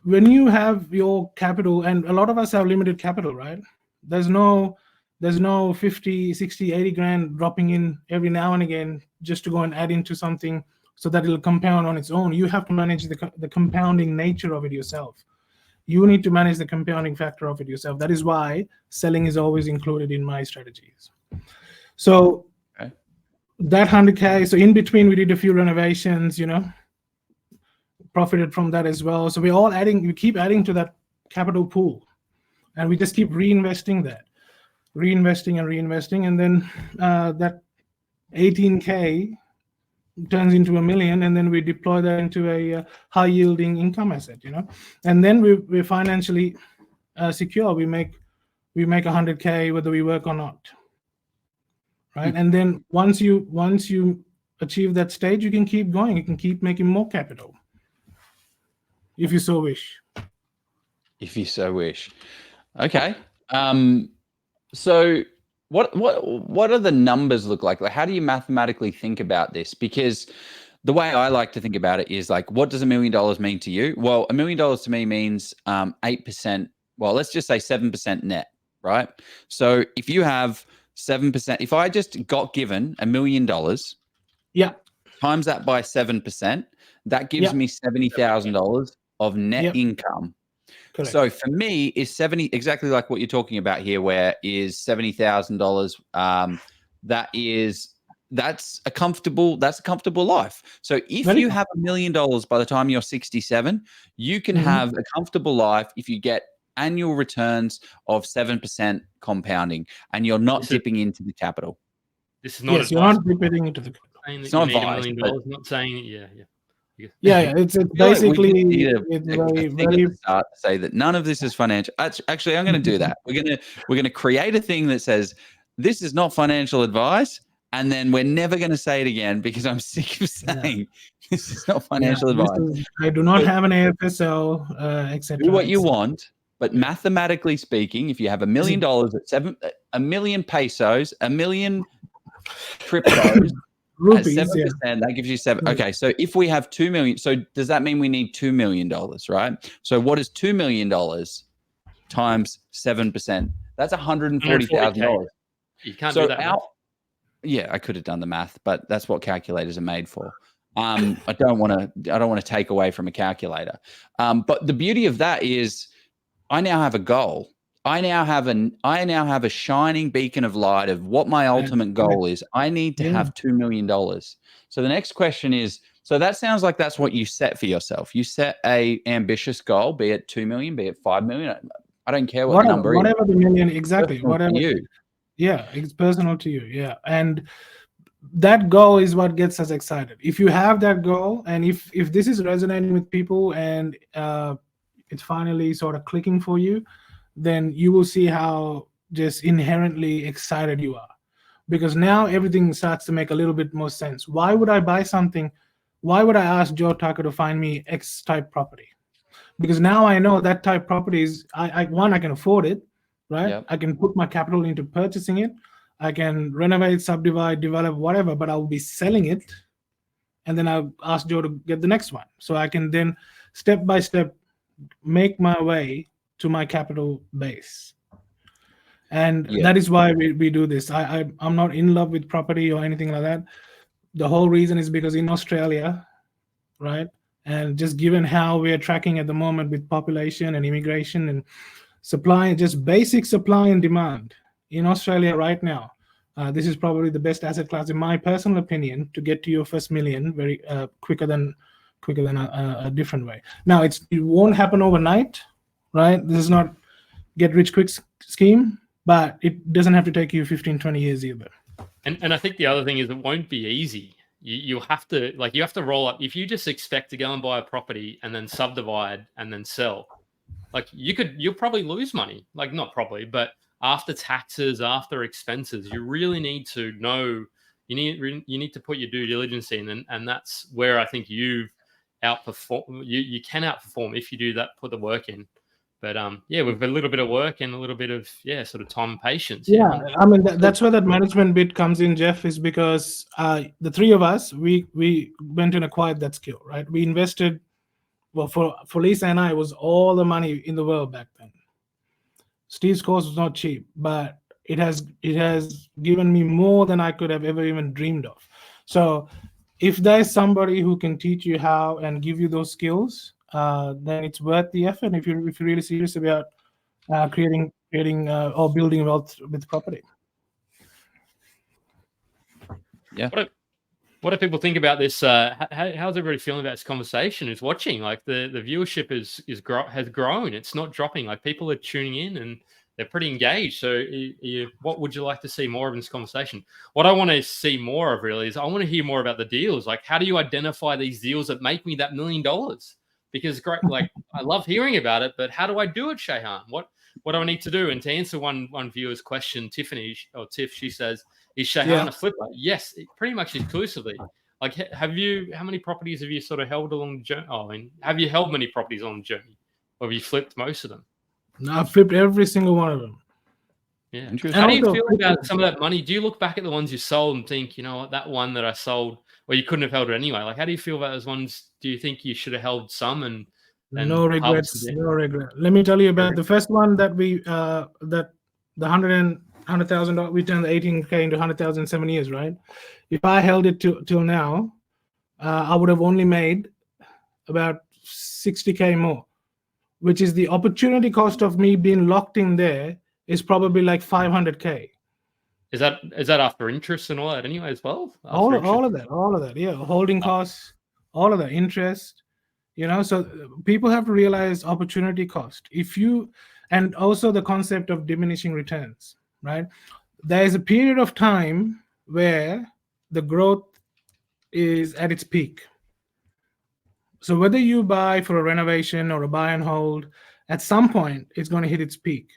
When you have your capital, and a lot of us have limited capital, right? There's no 50, 60, 80 grand dropping in every now and again just to go and add into something so that it'll compound on its own. You have to manage the compounding nature of it yourself. You need to manage the compounding factor of it yourself. That is why selling is always included in my strategies. So that 100K, so in between we did a few renovations, profited from that as well. So we keep adding to that capital pool. and we just keep reinvesting that, reinvesting and reinvesting, and then that 18K turns into $1 million, and then we deploy that into a high yielding income asset, and then we're financially secure. We make 100K whether we work or not, right? And then once you achieve that stage, you can keep going. You can keep making more capital if you so wish. If you so wish. Okay. So what do the numbers look like? Like, how do you mathematically think about this? Because the way I like to think about it is like, what does $1 million mean to you? Well, $1 million to me means 8%. Well, let's just say 7% net, right? So if you have 7%, if I just got given $1 million, yeah, times that by 7%, that gives me $70,000 of net income. Correct. So for me, is 70 exactly like what you're talking about here, where is $70,000? That's a comfortable life. So if you have $1 million by the time you're 67, you can have a comfortable life if you get annual returns of 7% compounding, and you're not dipping into the capital. This is not you're not dipping into the capital. It's not advice. $1 million, not saying it's basically it's very, very start to say that none of this is financial. Actually, I'm going to do that. We're going to create a thing that says this is not financial advice, and then we're never going to say it again because I'm sick of saying this is not financial advice. I do not have an AFSL, etc. Do what you want, but mathematically speaking, if you have $1 million at 1 million pesos, 1 million cryptos. Rupees, at 7%, that gives you 7. Okay, so if we have 2 million, so does that mean we need $2 million, right? So what is $2 million times 7%? That's $140,000. You can't do that. Yeah, I could have done the math, but that's what calculators are made for. I don't want to take away from a calculator. But the beauty of that is I now have a goal. I now have a shining beacon of light of what my ultimate goal is. I need to have $2 million. So the next question is, so that sounds like that's what you set for yourself. You set a ambitious goal, be it 2 million, be it 5 million. I don't care what the number is. Whatever the million, exactly. Whatever you. Yeah, it's personal to you. Yeah. And that goal is what gets us excited. If you have that goal, and if this is resonating with people and it's finally sort of clicking for you, then you will see how just inherently excited you are, because now everything starts to make a little bit more sense. Why would I buy something? Why would I ask Joe Tucker to find me X type property? Because now I know that type property is, I can afford it, right? Yep. I can put my capital into purchasing it. I can renovate, subdivide, develop, whatever, but I'll be selling it. And then I'll ask Joe to get the next one. So I can then step by step make my way to my capital base. And that is why we do this. I'm not in love with property or anything like that. The whole reason is because in Australia, right, and just given how we are tracking at the moment with population and immigration and supply, just basic supply and demand in Australia right now, this is probably the best asset class, in my personal opinion, to get to your first million very quicker than a different way. Now, it won't happen overnight, right? This is not get rich quick scheme, but it doesn't have to take you 15, 20 years either. And I think the other thing is it won't be easy. You have to roll up. If you just expect to go and buy a property and then subdivide and then sell, you'll probably lose money. Like, not probably, but after taxes, after expenses, you really need to know, you need to put your due diligence in. And that's where I think you've outperform. You can outperform if you do that, put the work in. But with a little bit of work and a little bit of sort of time and patience. Yeah, I mean that's where that management bit comes in, Jeff, is because the three of us we went and acquired that skill, right? We invested, well, for Lisa and I, it was all the money in the world back then. Steve's course was not cheap, but it has given me more than I could have ever even dreamed of. So if there's somebody who can teach you how and give you those skills, then it's worth the effort if you're really serious about creating or building wealth with property. Yeah. What do people think about this? How's everybody feeling about this conversation? Who's watching? Like the viewership has grown. It's not dropping. Like people are tuning in and they're pretty engaged. So, what would you like to see more of in this conversation? What I want to see more of really is I want to hear more about the deals. Like, how do you identify these deals that make me that $1 million? Because great, like I love hearing about it, but how do I do it, Shehan? What do I need to do? And to answer one viewer's question, Tiffany or Tiff, she says, "Is Shehan a flipper?" Yes, pretty much exclusively. Like, how many properties have you sort of held along the journey? Oh, I mean, have you held many properties on the journey, or have you flipped most of them? No, I've flipped every single one of them. Yeah. How do you feel about some of that money? Do you look back at the ones you sold and think, you know what, that one that I sold, well, you couldn't have held it anyway? Like, how do you feel about those ones? Do you think you should have held some and no regrets? No regret. Let me tell you about the first one that we that the $100,000 we turned the 18K into 100,000 in 7 years, right? If I held it till now, I would have only made about 60K more, which is the opportunity cost of me being locked in there is probably like 500K. Is that after interest and all that anyway as well? All of that, yeah. Holding costs, all of that, interest, you know. So people have to realize opportunity cost. And also the concept of diminishing returns, right? There is a period of time where the growth is at its peak. So whether you buy for a renovation or a buy and hold, at some point it's going to hit its peak.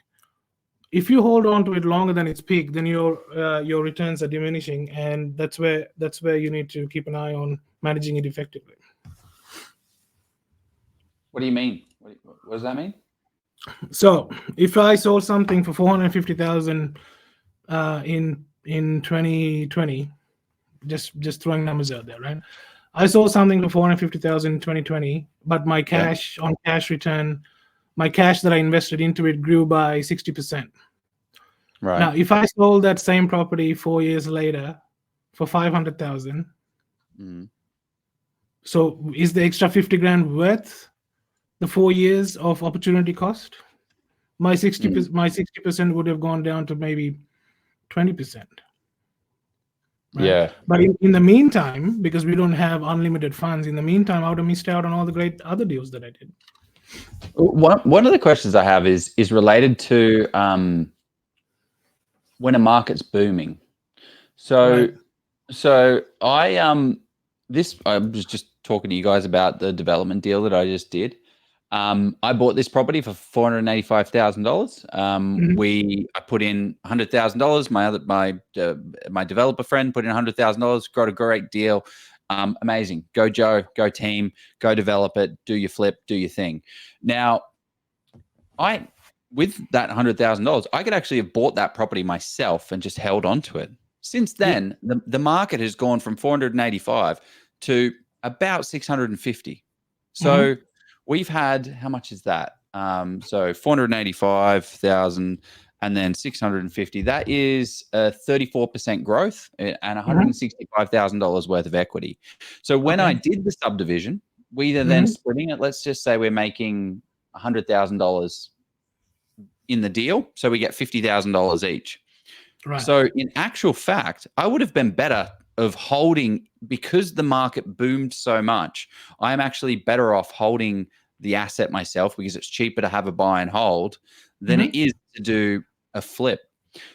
If you hold on to it longer than its peak, then your returns are diminishing, and that's where you need to keep an eye on managing it effectively. What do you mean? What does that mean? So if I sold something for 450,000 in 2020, just throwing numbers out there, right? I sold something for 450,000 in 2020, but my cash on cash return, my cash that I invested into it grew by 60%. Right. Now, if I sold that same property 4 years later for 500,000, so is the extra 50 grand worth the 4 years of opportunity cost? My 60% would have gone down to maybe 20%. Right? Yeah. But in the meantime, because we don't have unlimited funds, in the meantime, I would have missed out on all the great other deals that I did. One of the questions I have is related to when a market's booming. So I was just talking to you guys about the development deal that I just did. I bought this property for $485,000. I put in $100,000. My developer friend put in $100,000. Got a great deal. Amazing. Go Joe. Go team. Go develop it. Do your flip. Do your thing. Now, with that $100,000, I could actually have bought that property myself and just held on to it. Since then, the market has gone from 485 to about 650. So we've had, how much is that? So 485,000 and then 650. That is a 34% growth and $165,000 worth of equity. So when I did the subdivision, we are then splitting it. Let's just say we're making $100,000 in the deal. So we get $50,000 each. Right. So in actual fact, I would have been better of holding, because the market boomed so much. I'm actually better off holding the asset myself because it's cheaper to have a buy and hold than it is to do a flip.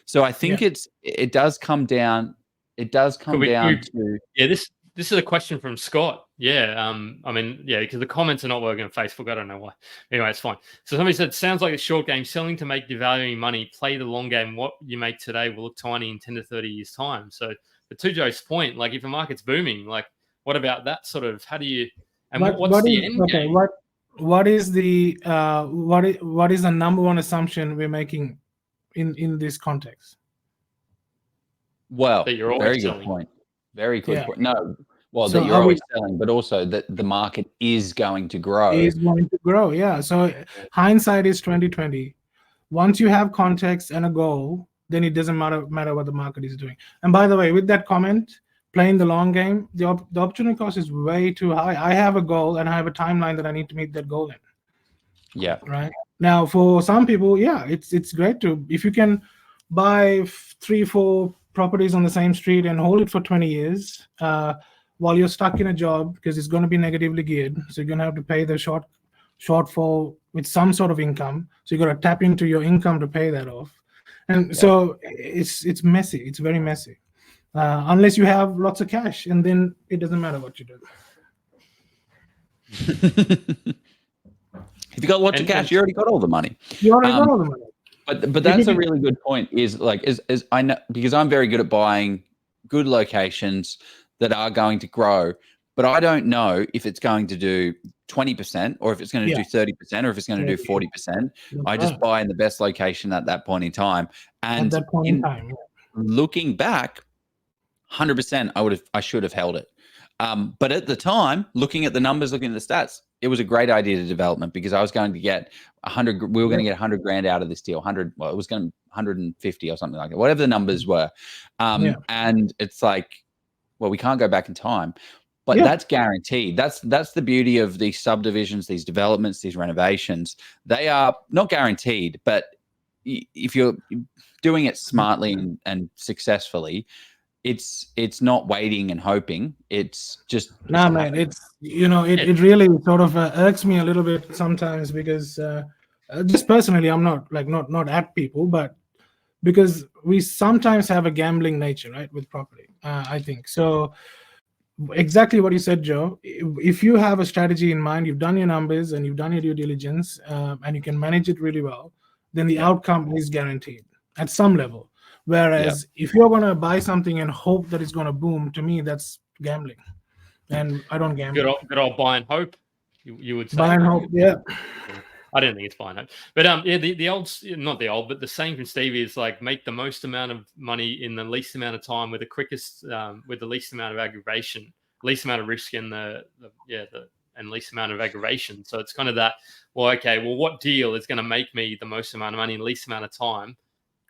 So I think it does come down. It does come down to This is a question from Scott. Because the comments are not working on Facebook. I don't know why. Anyway, it's fine. So somebody said, sounds like a short game, selling to make devaluing money, play the long game. What you make today will look tiny in 10 to 30 years time. So, but to Joe's point, like if the market's booming, like what about that sort of, how do you, and what's the end game? What is the number one assumption we're making in this context? Well, that you're always very selling. Good point. Very good point. No, well, so that you're always selling, but also that the market is going to grow. Is going to grow, yeah. So hindsight is 2020. Once you have context and a goal, then it doesn't matter what the market is doing. And by the way, with that comment, playing the long game, the opportunity cost is way too high. I have a goal and I have a timeline that I need to meet that goal in. Yeah. Right. Now, for some people, it's great to, if you can buy 3-4 properties on the same street and hold it for 20 years, while you're stuck in a job because it's going to be negatively geared. So you're going to have to pay the shortfall with some sort of income. So you got to tap into your income to pay that off. And so it's messy. It's very messy. Unless you have lots of cash, and then it doesn't matter what you do. If you got lots of cash, you already got all the money. You already got all the money. But that's a really good point. Is I know, because I'm very good at buying good locations that are going to grow, but I don't know if it's going to do 20% or if it's going to do 30% or if it's going to do 40%. I just buy in the best location at that point in time. And at that point in time, looking back, 100%, I should have held it. But at the time, looking at the numbers, looking at the stats, it was a great idea to development because I was going to get 100. We were going to get 100 grand out of this deal. 100. Well, it was going to 150 or something like that. Whatever the numbers were, and it's like, well, we can't go back in time, but that's guaranteed. That's the beauty of these subdivisions, these developments, these renovations. They are not guaranteed, but if you're doing it smartly and successfully, it's not waiting and hoping. It's just man. It's it really sort of irks me a little bit sometimes because just personally, I'm not at people, but because we sometimes have a gambling nature, right, with property. I think so. Exactly what you said, Joe. If you have a strategy in mind, you've done your numbers and you've done your due diligence, and you can manage it really well, then the outcome is guaranteed at some level. Whereas if you're going to buy something and hope that it's going to boom, to me, that's gambling. And I don't gamble. Good old buy and hope, you would say. Buy and hope, yeah. I don't think it's buy and hope. But the old, not the old, but the saying from Stevie is like, make the most amount of money in the least amount of time with the least amount of aggravation, least amount of risk and and least amount of aggravation. So it's kind of that, well, what deal is going to make me the most amount of money in the least amount of time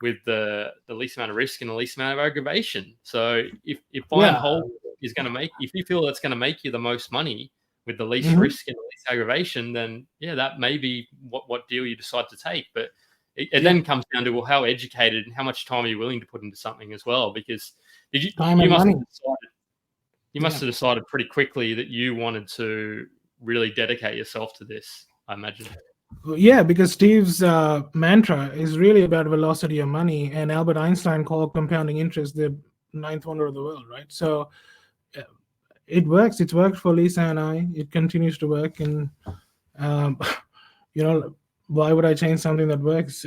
with the least amount of risk and the least amount of aggravation. So if buy and hold is going to make, if you feel that's going to make you the most money with the least risk and the least aggravation, then that may be what deal you decide to take. But it then comes down to, well, how educated and how much time are you willing to put into something as well? Because you must have decided pretty quickly that you wanted to really dedicate yourself to this, I imagine. Yeah, because Steve's mantra is really about velocity of money, and Albert Einstein called compounding interest the ninth wonder of the world, right? So it works. It's worked for Lisa and I. It continues to work, and why would I change something that works?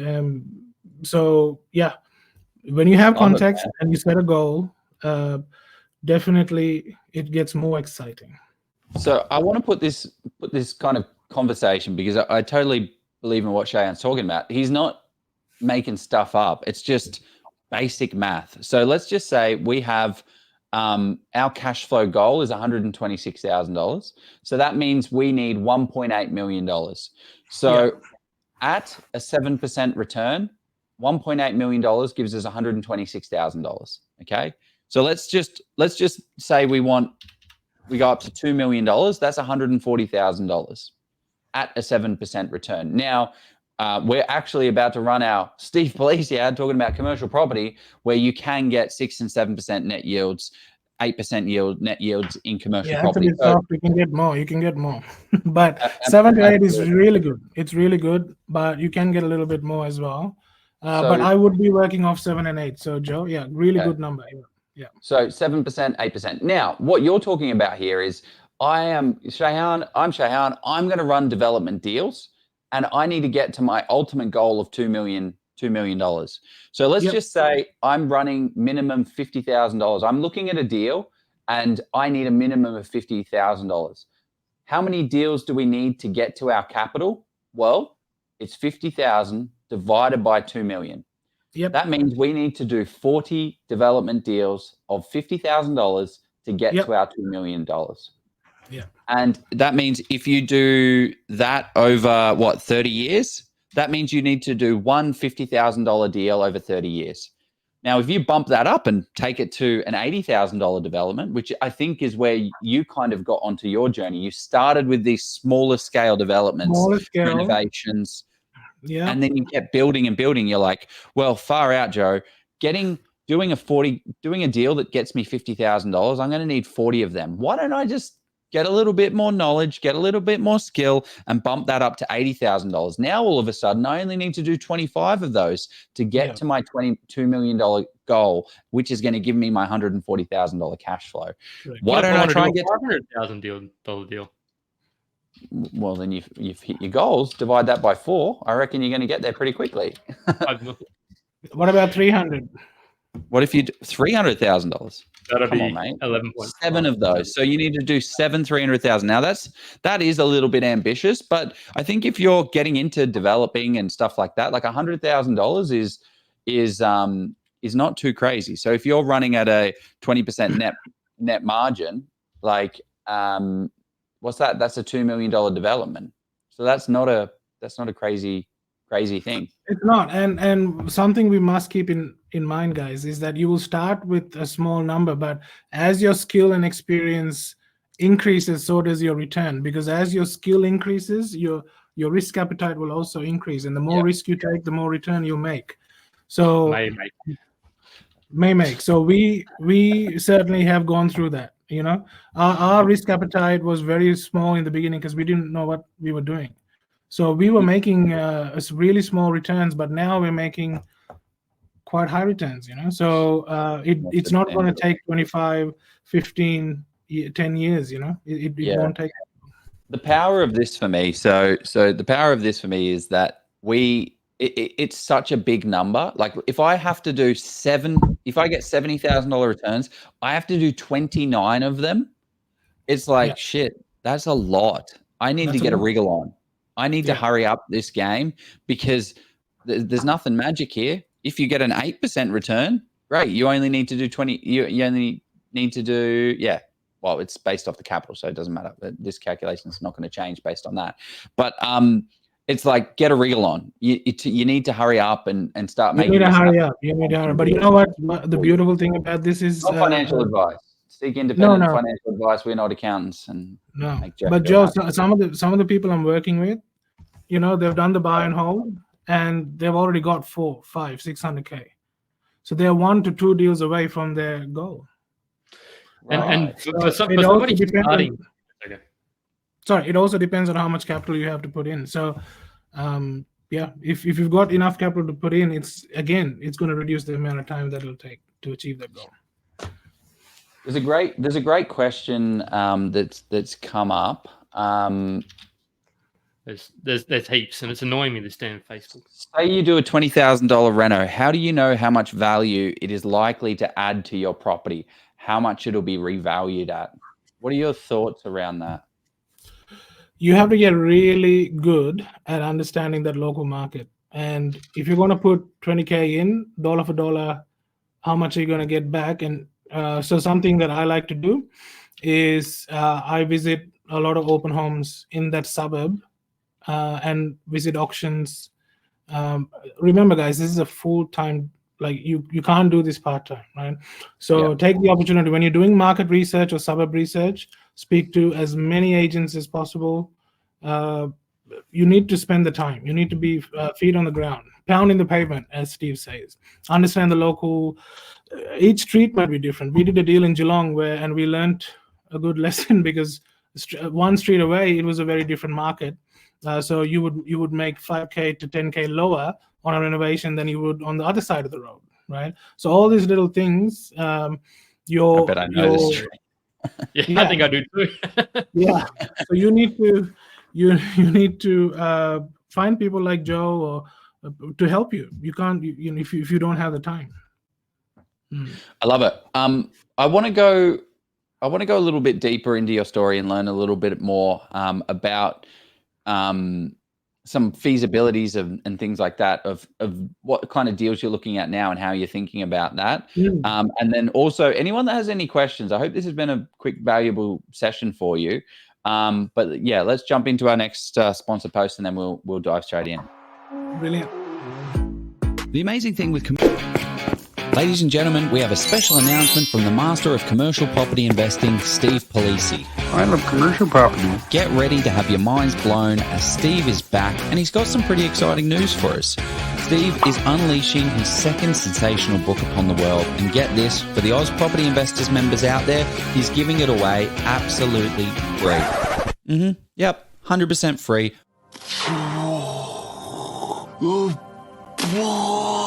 So when you have context and you set a goal, definitely it gets more exciting. So I want to put this kind of conversation, because I totally believe in what Shehan's talking about. He's not making stuff up. It's just basic math. So let's just say we have our cash flow goal is $126,000. So that means we need $1.8 million. So at a 7% return, $1.8 million gives us $126,000. Okay. So let's just say we go up to $2 million. That's $140,000 at a 7% return. Now, we're actually about to run our Steve Police ad talking about commercial property, where you can get 6 and 7% net yields, 8% net yields in commercial property. So, you can get more. But 7 to 8 is really good. It's really good, but you can get a little bit more as well. But I would be working off 7 and 8. So Joe, really good number. Yeah. So 7%, 8%. Now, what you're talking about here is, I'm Shehan. I'm going to run development deals, and I need to get to my ultimate goal of $2 million. So let's just say I'm running minimum $50,000. I'm looking at a deal, and I need a minimum of $50,000. How many deals do we need to get to our capital? Well, it's 50,000 divided by 2 million. Yep. That means we need to do 40 development deals of $50,000 to get to our $2 million. Yeah. And that means if you do that over 30 years, that means you need to do one $50,000 deal over 30 years. Now, if you bump that up and take it to an $80,000 development, which I think is where you kind of got onto your journey. You started with these smaller scale developments, renovations, and then you kept building and building. You're like, well, far out, Joe, getting doing a deal that gets me $50,000, I'm going to need 40 of them. Why don't I just get a little bit more knowledge, get a little bit more skill, and bump that up to $80,000? Now, all of a sudden, I only need to do 25 of those to get to my $22 million goal, which is going to give me my $140,000 cash flow. Right. Why don't I try and get $500,000 deal? Well, then you've hit your goals. Divide that by 4. I reckon you're going to get there pretty quickly. What about 300? What if you do $300,000? That'll Come be on, mate. 11.5. 7 of those. So you need to do 7 $300,000. Now that is a little bit ambitious, but I think if you're getting into developing and stuff like that, like $100,000 is not too crazy. So if you're running at a 20% net margin, like what's that? That's a $2 million development. So that's not a crazy thing. It's not. And something we must keep in mind, guys, is that you will start with a small number, but as your skill and experience increases, so does your return. Because as your skill increases, your risk appetite will also increase. And the more risk you take, the more return you make. So may make. So we certainly have gone through that. You know, our risk appetite was very small in the beginning because we didn't know what we were doing. So we were making really small returns, but now we're making quite high returns, you know. So it's not going to take 25, 15, 10 years, you know. It won't take. The power of this for me, so the power of this for me is that it's such a big number. Like if I have to do if I get $70,000 returns, I have to do 29 of them. It's like, shit, that's a lot. I need to get a wriggle on. I need to hurry up this game because there's nothing magic here. If you get an 8% return, great. You only need to do 20. You only need to do, well, it's based off the capital, so it doesn't matter. This calculation is not going to change based on that. But it's like, get a wriggle on. You need to hurry up and start making. You need to hurry up. You need to hurry. But you know what? The beautiful thing about this is not financial advice. Seek independent financial advice. We're not accountants. And but Joe, some of the people I'm working with, you know, they've done the buy and hold, and they've already got 400, 500, 600K. So they're 1 to 2 deals away from their goal. And for somebody starting, it also depends on how much capital you have to put in. So, if you've got enough capital to put in, it's going to reduce the amount of time that it'll take to achieve that goal. There's a great question that's come up. There's heaps, and it's annoying me, this damn Facebook. Say you do a $20,000 reno. How do you know how much value it is likely to add to your property? How much it'll be revalued at? What are your thoughts around that? You have to get really good at understanding that local market. And if you're going to put 20K in, dollar for dollar, how much are you going to get back? And so something that I like to do is I visit a lot of open homes in that suburb and visit auctions. Remember, guys, this is a full-time, like you can't do this part-time, right? So take the opportunity when you're doing market research or suburb research, speak to as many agents as possible. You need to spend the time. You need to be feet on the ground, pounding the pavement, as Steve says. Understand the local. Each street might be different. We did a deal in Geelong and we learned a good lesson because one street away, it was a very different market. So you would make 5K to 10K lower on a renovation than you would on the other side of the road, right? So all these little things. I bet I know this street. I think I do too. So you need to find people like Joe or to help you. You can't if you don't have the time. I love it. I want to go a little bit deeper into your story and learn a little bit more about some feasibilities and things like that of what kind of deals you're looking at now and how you're thinking about that. And then also anyone that has any questions, I hope this has been a quick, valuable session for you. But yeah, let's jump into our next sponsor post and then we'll dive straight in. Brilliant. The amazing thing with ladies and gentlemen, we have a special announcement from the master of commercial property investing, Steve Polisi. I love commercial property. Get ready to have your minds blown as Steve is back and he's got some pretty exciting news for us. Steve is unleashing his second sensational book upon the world. And get this, for the Oz Property Investors members out there, he's giving it away absolutely free. Yep, 100% free.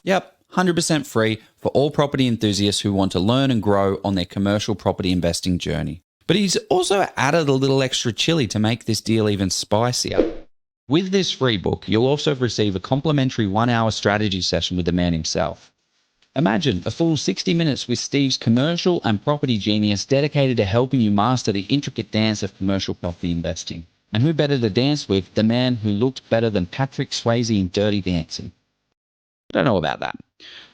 Yep, 100% free for all property enthusiasts who want to learn and grow on their commercial property investing journey. But he's also added a little extra chili to make this deal even spicier. With this free book, you'll also receive a complimentary 1-hour strategy session with the man himself. Imagine a full 60 minutes with Steve's commercial and property genius dedicated to helping you master the intricate dance of commercial property investing. And who better to dance with? The man who looked better than Patrick Swayze in Dirty Dancing. I don't know about that.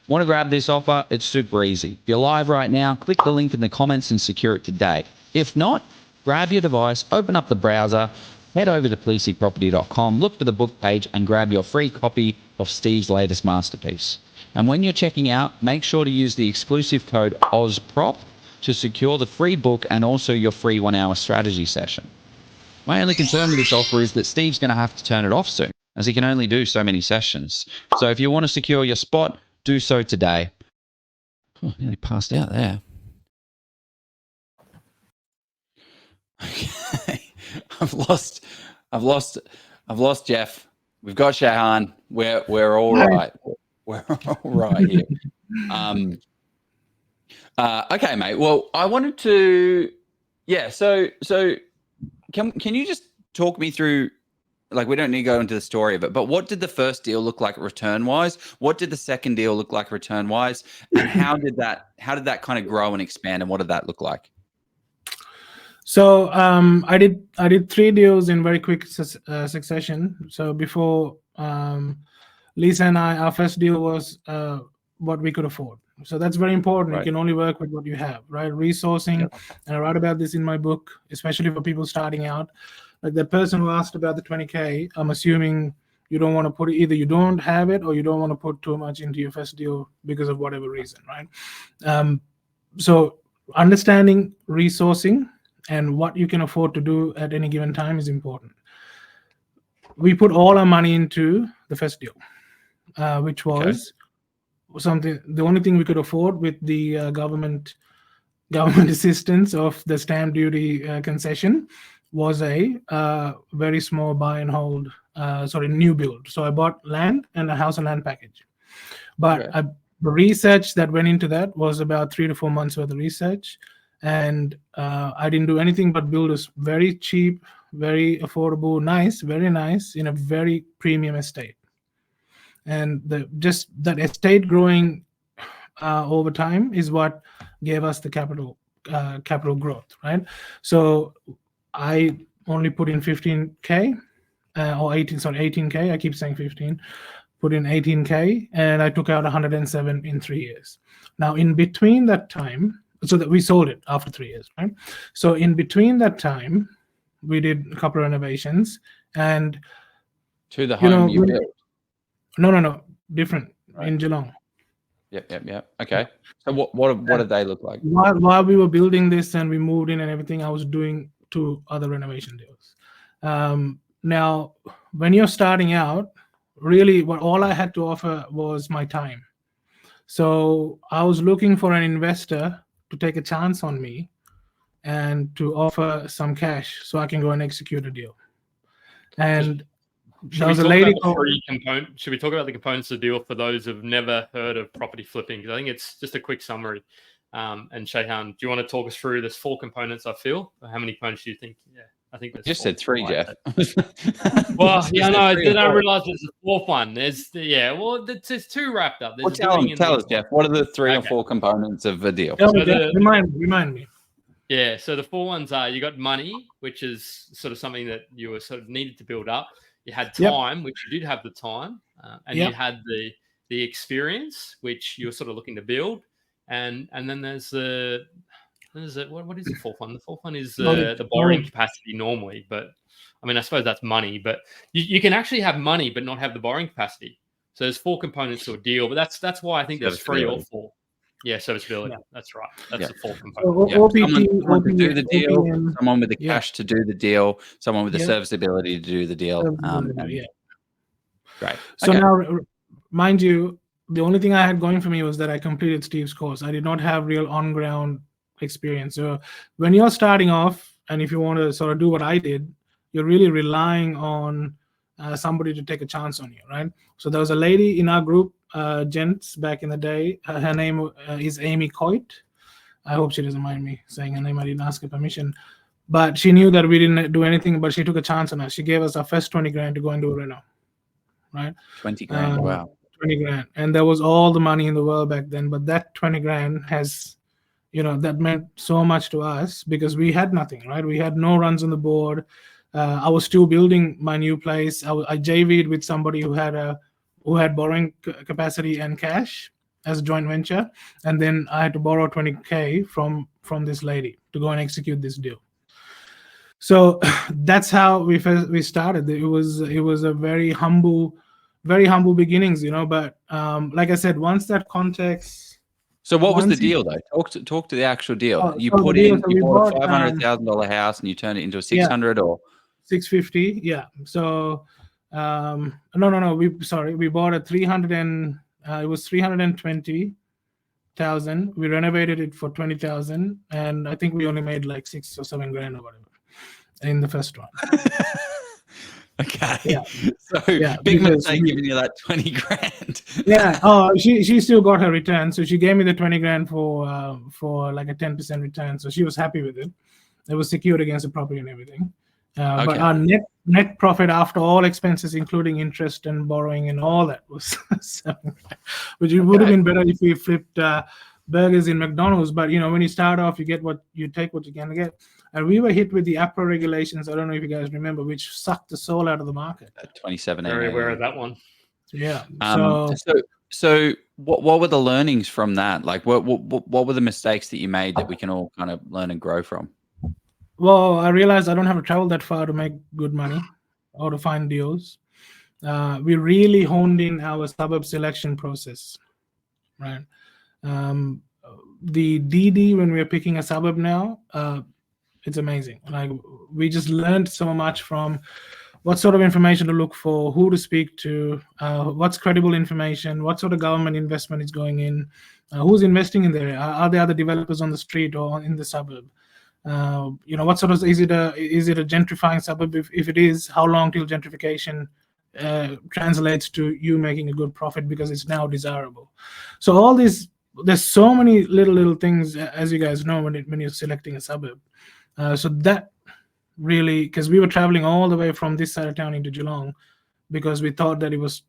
Want to grab this offer? It's super easy. If you're live right now, click the link in the comments and secure it today. If not, grab your device, open up the browser, head over to policeyproperty.com, look for the book page and grab your free copy of Steve's latest masterpiece. And when you're checking out, make sure to use the exclusive code OZPROP to secure the free book and also your free 1-hour strategy session. My only concern with this offer is that Steve's going to have to turn it off soon, as he can only do so many sessions. So if you want to secure your spot, do so today. Oh, nearly passed out there. Okay. I've lost Jeff. We've got Shehan. We're all right. We're all right here. Okay, mate. Well, I wanted to, So can you just talk me through? Like, we don't need to go into the story of it, but what did the first deal look like return-wise? What did the second deal look like return-wise? And how did that kind of grow and expand? And what did that look like? So I did 3 deals in very quick succession. So before Lisa and I, our first deal was what we could afford. So that's very important. Right. You can only work with what you have, right? Resourcing, and I write about this in my book, especially for people starting out. Like the person who asked about the 20K, I'm assuming you don't want to put it, either you don't have it or you don't want to put too much into your first deal because of whatever reason, right? So understanding resourcing and what you can afford to do at any given time is important. We put all our money into the first deal, which was the only thing we could afford with the government assistance of the stamp duty concession was a very small buy and hold, new build. So I bought land and a house and land package. But the research that went into that was about 3 to 4 months worth of research. And I didn't do anything but build a very cheap, very affordable, very nice, in a very premium estate. And that estate growing over time is what gave us the capital growth, right? So I only put in 15K or 18K. I keep saying 15. Put in 18K, and I took out 107 in 3 years. Now, in between that time, so that we sold it after 3 years, right? So in between that time, we did a couple of renovations and to the home you built. No, different in Geelong. Yep. Okay. So what did they look like? While we were building this and we moved in and everything, I was doing 2 other renovation deals. Now, when you're starting out, really what all I had to offer was my time. So I was looking for an investor to take a chance on me and to offer some cash so I can go and execute a deal. And there was a lady Should we talk about the components of the deal for those who've never heard of property flipping? Because I think it's just a quick summary. And Shehan, do you want to talk us through there's 4 components, I feel? Or how many components do you think? Yeah, I think there's just 4. Said 3, Jeff. Well, yeah, no, I didn't realize there's a 4th one. There's 2 wrapped up. Well, tell us, Jeff, what are the 3 or 4 components of a deal? Remind me. Yeah, so the 4 ones are, you got money, which is sort of something that you were sort of needed to build up. You had time, which you did have the time, and you had the experience, which you were sort of looking to build, and then there's what is the 4th one? The 4th one is the borrowing capacity normally, but I mean I suppose that's money, but you can actually have money but not have the borrowing capacity. So there's 4 components to a deal, but that's why I think there's 3 or 4. Yeah, serviceability. Yeah. That's right. That's the 4th component. Someone to do the deal, someone with the cash to do the deal, someone with the serviceability to do the deal. Great. So now mind you, the only thing I had going for me was that I completed Steve's course. I did not have real on-ground experience. So when you're starting off, and if you want to sort of do what I did, you're really relying on somebody to take a chance on you, right? So there was a lady in our group, gents, back in the day. Her name is Amy Coit. I hope she doesn't mind me saying her name. I didn't ask her permission. But she knew that we didn't do anything, but she took a chance on us. She gave us our first 20 grand to go and do a reno, right? 20 grand, wow. 20 grand. And there was all the money in the world back then. But that 20 grand has, that meant so much to us because we had nothing, right? We had no runs on the board. I was still building my new place. I JV'd with somebody who had borrowing capacity and cash as a joint venture. And then I had to borrow 20K from this lady to go and execute this deal. So that's how we started. It was a very humble beginnings, But like I said, once that context. So what was the deal though? Talk to the actual deal. You bought a $500,000 house and you turned it into a 600 or 650. Yeah. So no. We bought a 300 and it was 320,000. We renovated it for 20,000, and I think we only made like 6 or 7 grand or whatever in the first one. Okay. Yeah. So big mistake giving you that 20 grand. Yeah. Oh, she still got her return. So she gave me the 20 grand for like a 10% return. So she was happy with it. It was secured against the property and everything. But our net profit after all expenses, including interest and borrowing and all that, was 7 grand, which would have been better if we flipped burgers in McDonald's. But when you start off, you take what you can get. And we were hit with the APRA regulations. I don't know if you guys remember, which sucked the soul out of the market. 2017. Very aware of that one. Yeah. So what were the learnings from that? Like, what were the mistakes that you made that we can all kind of learn and grow from? Well, I realized I don't have to travel that far to make good money or to find deals. We really honed in our suburb selection process, right? The DD, when we're picking a suburb now, it's amazing. Like, we just learned so much from what sort of information to look for, who to speak to, what's credible information, what sort of government investment is going in, who's investing in there, are there other developers on the street or in the suburb? What sort of is it a gentrifying suburb? If it is, how long till gentrification translates to you making a good profit because it's now desirable? So all these, there's so many little things, as you guys know, when you're selecting a suburb. So that really, because we were traveling all the way from this side of town into Geelong because we thought that it was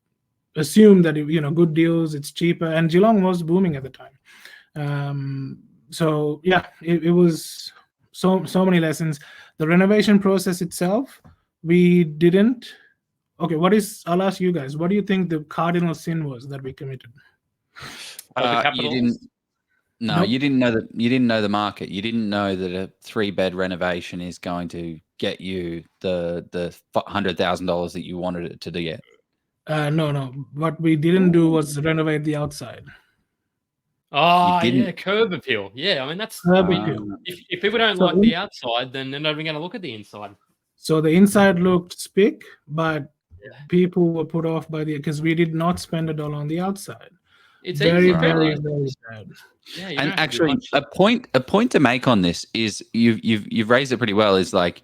assumed that good deals, it's cheaper, and Geelong was booming at the time. So yeah, it was so many lessons. The renovation process itself, we didn't. Okay, I'll ask you guys, what do you think the cardinal sin was that we committed? You didn't. No, nope. You didn't know the market. You didn't know that a 3-bed renovation is going to get you the $100,000 that you wanted it to get. No. What we didn't do was renovate the outside. Oh, yeah, curb appeal. Yeah, I mean, that's curb appeal. If people don't like the outside, then they're not even going to look at the inside. So the inside looked spick, but people were put off because we did not spend $1 on the outside. It's very sad. Yeah, and actually, a point to make on this is you've raised it pretty well. Is like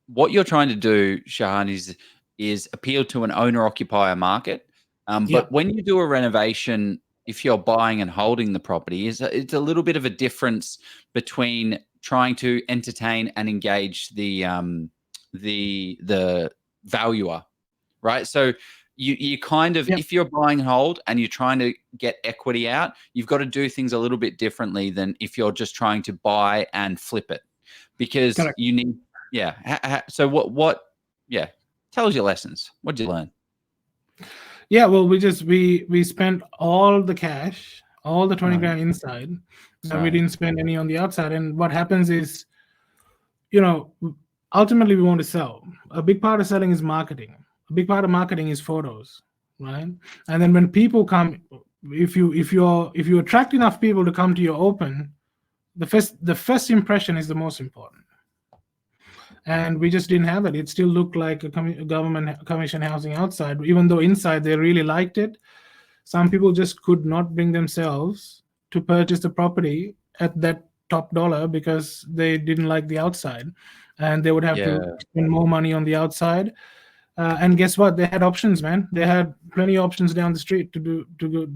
what you're trying to do, Shehan, is appeal to an owner-occupier market. But when you do a renovation, if you're buying and holding the property, it's a little bit of a difference between trying to entertain and engage the valuer, right? So you kind of, if you're buying and hold and you're trying to get equity out, you've got to do things a little bit differently than if you're just trying to buy and flip it, because you need, So what, tell us your lessons. What did you learn? Yeah, well, we spent all the cash, all the 20 grand inside, and we didn't spend any on the outside. And what happens is, ultimately we want to sell. A big part of selling is marketing. A big part of marketing is photos, right? And then when people come, if you attract enough people to come to your open, the first impression is the most important. And we just didn't have it. It still looked like a government commission housing outside, even though inside they really liked it. some people just could not bring themselves to purchase the property at that top dollar because they didn't like the outside, and they would have to spend more money on the outside. And guess what? They had options, man. They had plenty of options down the street to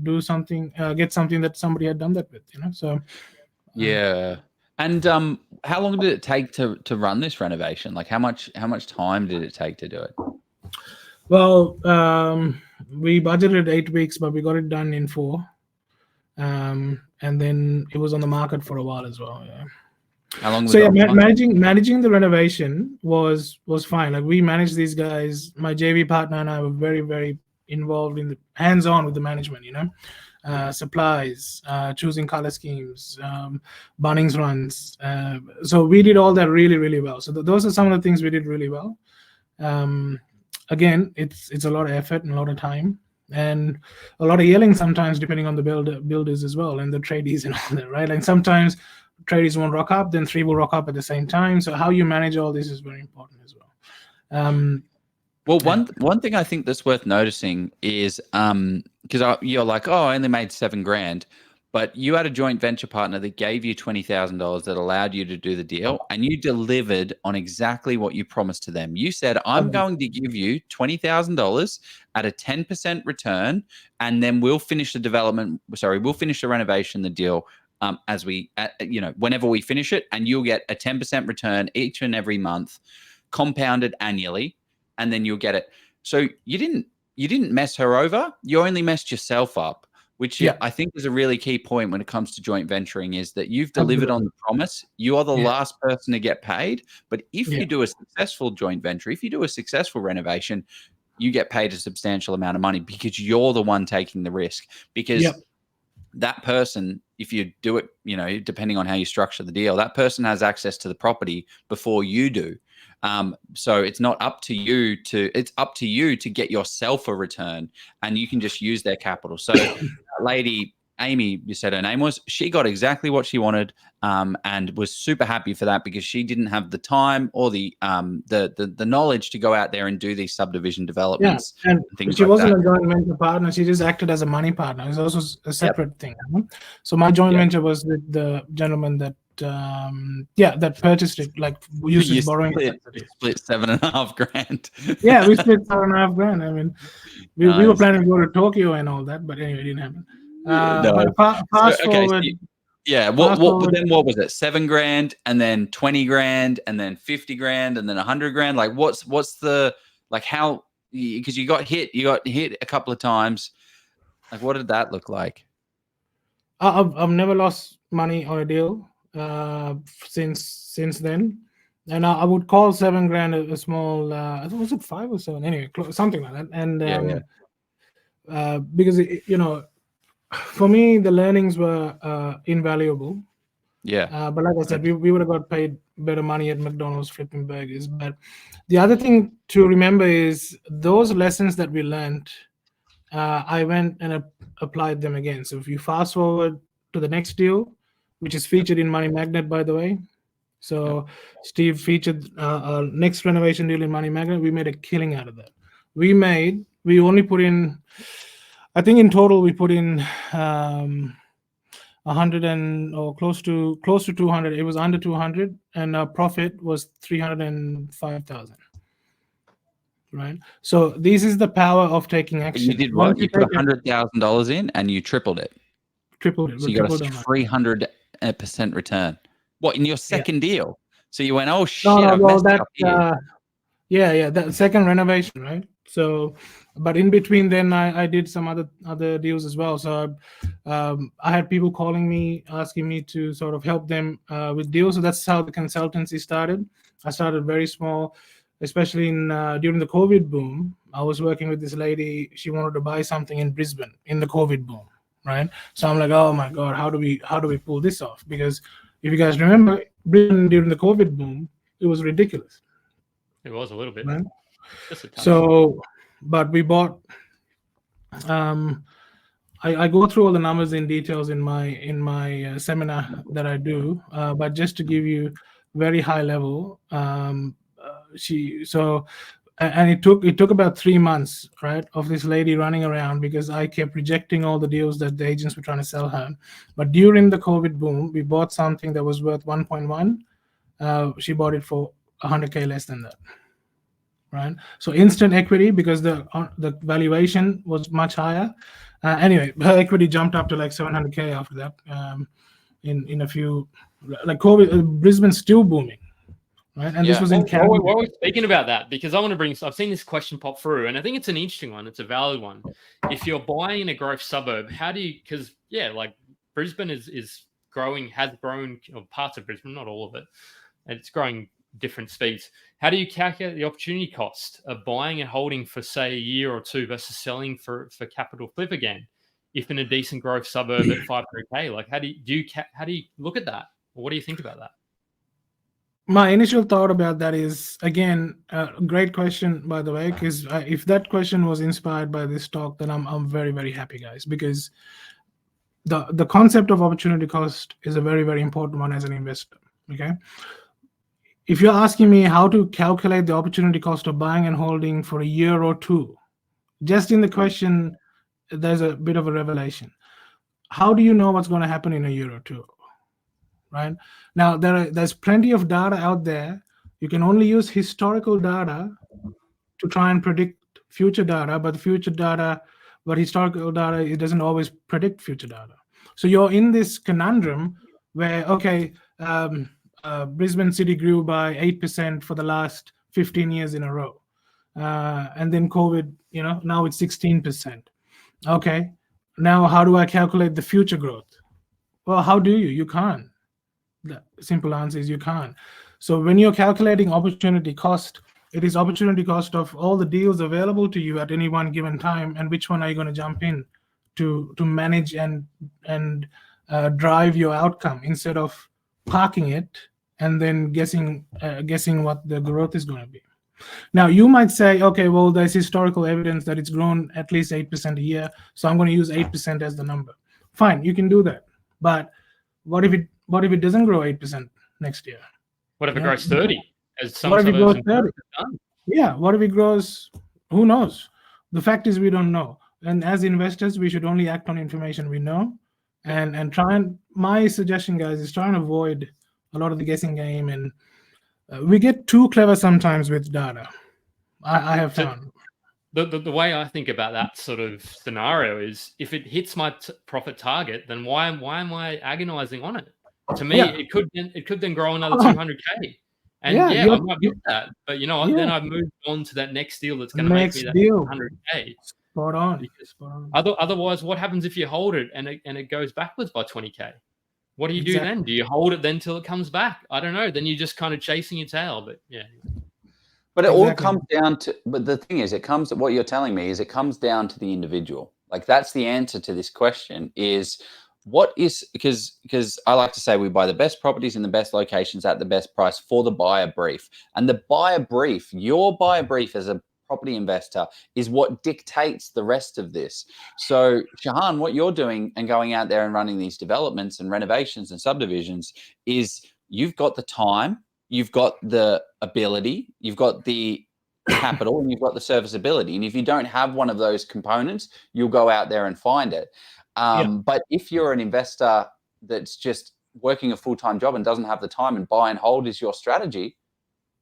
do something, get something that somebody had done that with, So yeah. And how long did it take to run this renovation? Like how much time did it take to do it? Well, we budgeted 8 weeks, but we got it done in 4. And then it was on the market for a while as well. Yeah. How long was so yeah, managing the renovation was fine. Like we managed these guys. My JV partner and I were very, very involved in the hands-on with the management, supplies, choosing color schemes, Bunnings runs. So we did all that really, really well. So those are some of the things we did really well. Again, it's a lot of effort and a lot of time and a lot of yelling sometimes, depending on the builders as well and the tradies and all that, right? And sometimes tradies won't rock up, then 3 will rock up at the same time. So how you manage all this is very important as well. Well, one thing I think that's worth noticing is because you're like, oh, I only made $7,000, but you had a joint venture partner that gave you $20,000 that allowed you to do the deal, and you delivered on exactly what you promised to them. You said, I'm going to give you $20,000 at a 10% return, and then we'll finish the renovation, the deal as we, whenever we finish it, and you'll get a 10% return each and every month, compounded annually. And then you'll get it. So you didn't mess her over. You only messed yourself up, which I think is a really key point when it comes to joint venturing, is that you've delivered on the promise. You are the last person to get paid. But if you do a successful joint venture, if you do a successful renovation, you get paid a substantial amount of money because you're the one taking the risk. Because that person, if you do it, depending on how you structure the deal, that person has access to the property before you do. So it's not up to you it's up to you to get yourself a return, and you can just use their capital. So lady, Amy, you said her name was, she got exactly what she wanted, and was super happy for that because she didn't have the time or the knowledge to go out there and do these subdivision developments. Yeah, and things she wasn't a joint venture partner. She just acted as a money partner. It's also a separate thing. So my joint venture was with the gentleman that that purchased it, like we used to borrowing. Split $7,500. Yeah, we split $7,500. I mean, we were planning to go to Tokyo and all that, but anyway, it didn't happen. Fast forward. What was it? $7,000, and then $20,000, and then $50,000, and then $100,000. Like, what's the, like, how? Because you got hit a couple of times. Like, what did that look like? I've never lost money on a deal since then, and I would call $7,000 a small. I think was it 5 or 7? Anyway, something like that. And because for me the learnings were invaluable. But like I said, we would have got paid better money at McDonald's flipping burgers. But the other thing to remember is those lessons that we learned, I went and applied them again. So if you fast forward to the next deal, which is featured in Money Magnet, by the way. So Steve featured our next renovation deal in Money Magnet. We made a killing out of that. We only put in, I think in total we put in 100 or close to 200. It was under 200, and our profit was 305,000. Right. So this is the power of taking action. You did what? You put $100,000 in, and you tripled it. Tripled it. So you got a 300% return. What, in your second deal? So you went, oh shit! That second renovation, right? So, but in between, then I did some other deals as well. So I had people calling me, asking me to sort of help them with deals. So that's how the consultancy started. I started very small, especially during the COVID boom. I was working with this lady. She wanted to buy something in Brisbane in the COVID boom, right? So I'm like, oh my God, how do we pull this off? Because if you guys remember, Brisbane during the COVID boom, it was ridiculous. It was a little bit. Right? So, but we bought. I go through all the numbers in details in my seminar that I do, but just to give you very high level, and it took about 3 months, right, of this lady running around because I kept rejecting all the deals that the agents were trying to sell her. But during the COVID boom, we bought something that was worth 1.1. She bought it for 100K less than that, right? So instant equity because the valuation was much higher. Anyway, her equity jumped up to like 700K after that. In a few, like COVID, Brisbane's still booming. Right, and this was in Canada. While we're speaking about that, because I want to bring, I've seen this question pop through, and I think it's an interesting one. It's a valid one. If you're buying in a growth suburb, how do you? Because like Brisbane is growing, has grown, or parts of Brisbane, not all of it, and it's growing different speeds. How do you calculate the opportunity cost of buying and holding for say a year or two versus selling for capital flip again? If in a decent growth suburb at 500K, like how do you look at that? Or what do you think about that? My initial thought about that is, again, a great question, by the way, because if that question was inspired by this talk, then I'm very, very happy, guys, because the concept of opportunity cost is a very, very important one as an investor, okay? If you're asking me how to calculate the opportunity cost of buying and holding for a year or two, just in the question, there's a bit of a revelation. How do you know what's going to happen in a year or two? Right now, there's plenty of data out there. You can only use historical data to try and predict future data, but historical data, it doesn't always predict future data. So you're in this conundrum where, okay, Brisbane City grew by 8% for the last 15 years in a row, and then COVID, now it's 16%. Okay, now how do I calculate the future growth? Well, how do you? You can't. The simple answer is you can't. So when you're calculating opportunity cost, it is opportunity cost of all the deals available to you at any one given time, and which one are you going to jump in to manage and drive your outcome, instead of parking it and then guessing what the growth is going to be. Now you might say, okay, well, there's historical evidence that it's grown at least 8% a year, so I'm going to use 8% as the number. Fine, you can do that. But what if it doesn't grow 8% next year? What if it grows 30? As some what if it grows 30? Done? Yeah, what if it grows? Who knows? The fact is we don't know. And as investors, we should only act on information we know, and try and, my suggestion, guys, is try and avoid a lot of the guessing game. And we get too clever sometimes with data. I have found. The way I think about that sort of scenario is, if it hits my profit target, then why am I agonizing on it? To me, it could then grow another 200K. And I might miss that, but then I've moved on to that next deal that's going to make me that 100K. Spot on. Otherwise, what happens if you hold it and it goes backwards by 20K? What do you do then? Do you hold it then till it comes back? I don't know. Then you're just kind of chasing your tail. But yeah. But it all comes down to, but the thing is, what you're telling me is it comes down to the individual. Like, that's the answer to this question is, because I like to say we buy the best properties in the best locations at the best price for the buyer brief. And the buyer brief, your buyer brief as a property investor, is what dictates the rest of this. So Shehan, what you're doing and going out there and running these developments and renovations and subdivisions is, you've got the time, you've got the ability, you've got the capital, and you've got the serviceability. And if you don't have one of those components, you'll go out there and find it. But if you're an investor that's just working a full-time job and doesn't have the time, and buy and hold is your strategy,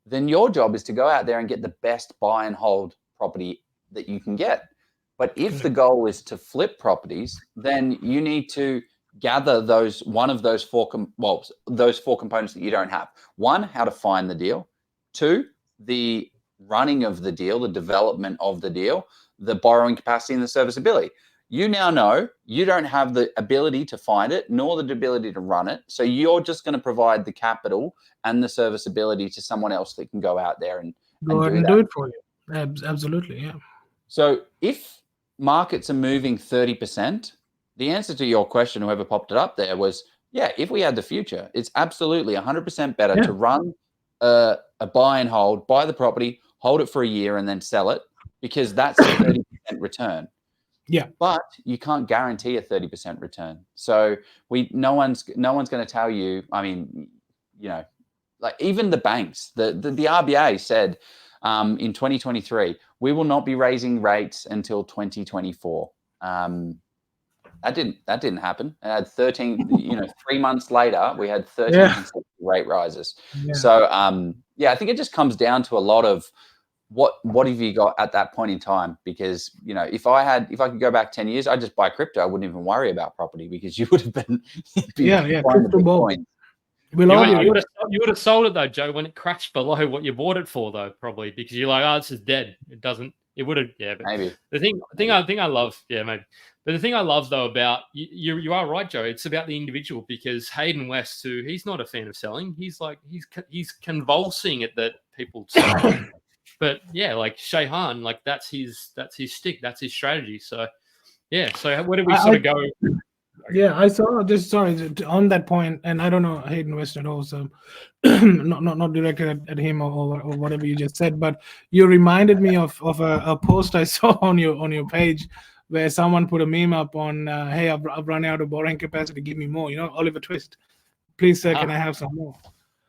then your job is to go out there and get the best buy and hold property that you can get. But if the goal is to flip properties, then you need to gather those four components that you don't have. One, how to find the deal. Two, the running of the deal, the development of the deal, the borrowing capacity, and the serviceability. You now know you don't have the ability to find it, nor the ability to run it. So you're just going to provide the capital and the serviceability to someone else that can go out there and do it for you. Absolutely, yeah. So if markets are moving 30%, the answer to your question, whoever popped it up there, was, if we had the future, it's absolutely 100% better to run a buy and hold, buy the property, hold it for a year, and then sell it, because that's a 30% return. Yeah, but you can't guarantee a 30% return. So no one's going to tell you. I mean, like even the banks, the RBA said in 2023. We will not be raising rates until 2024. That didn't happen. I had 13, 3 months later, we had 13 consecutive rate rises. Yeah. So, I think it just comes down to a lot of what have you got at that point in time? Because, if I could go back 10 years, I'd just buy crypto. I wouldn't even worry about property because you would have been crypto ball. You would have sold it though, Joe, when it crashed below what you bought it for, though, probably because you're like, oh, this is dead. It would have, but maybe. The thing I love, maybe. But the thing I love though about you are right, Joe. It's about the individual because Hayden West, who he's not a fan of selling, he's convulsing at that people sell. But like Shehan, like that's his stick, that's his strategy. So so where do we sort of go? Yeah, I saw just on that point, and I don't know Hayden West at all, so not directed at him or whatever you just said, but you reminded me of a post I saw on your page where someone put a meme up on, hey, I've run out of borrowing capacity, give me more. Oliver Twist, please sir, can I have some more?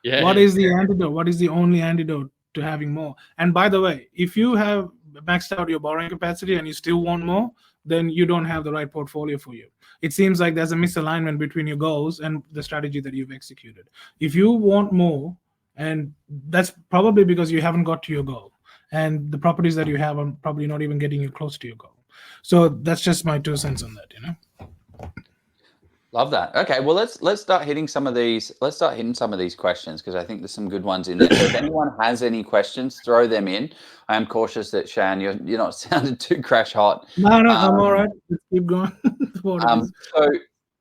What is the antidote? What is the only antidote to having more? And by the way, if you have maxed out your borrowing capacity and you still want more, then you don't have the right portfolio for you. It seems like there's a misalignment between your goals and the strategy that you've executed. If you want more, and that's probably because you haven't got to your goal, and the properties that you have are probably not even getting you close to your goal. So that's just my 2 cents on that. Love that. Okay, well let's start hitting some of these. Let's start hitting some of these questions because I think there's some good ones in there. So if anyone has any questions, throw them in. I am cautious that Shehan, you're not sounding too crash hot. No, I'm all right. Let's keep going. So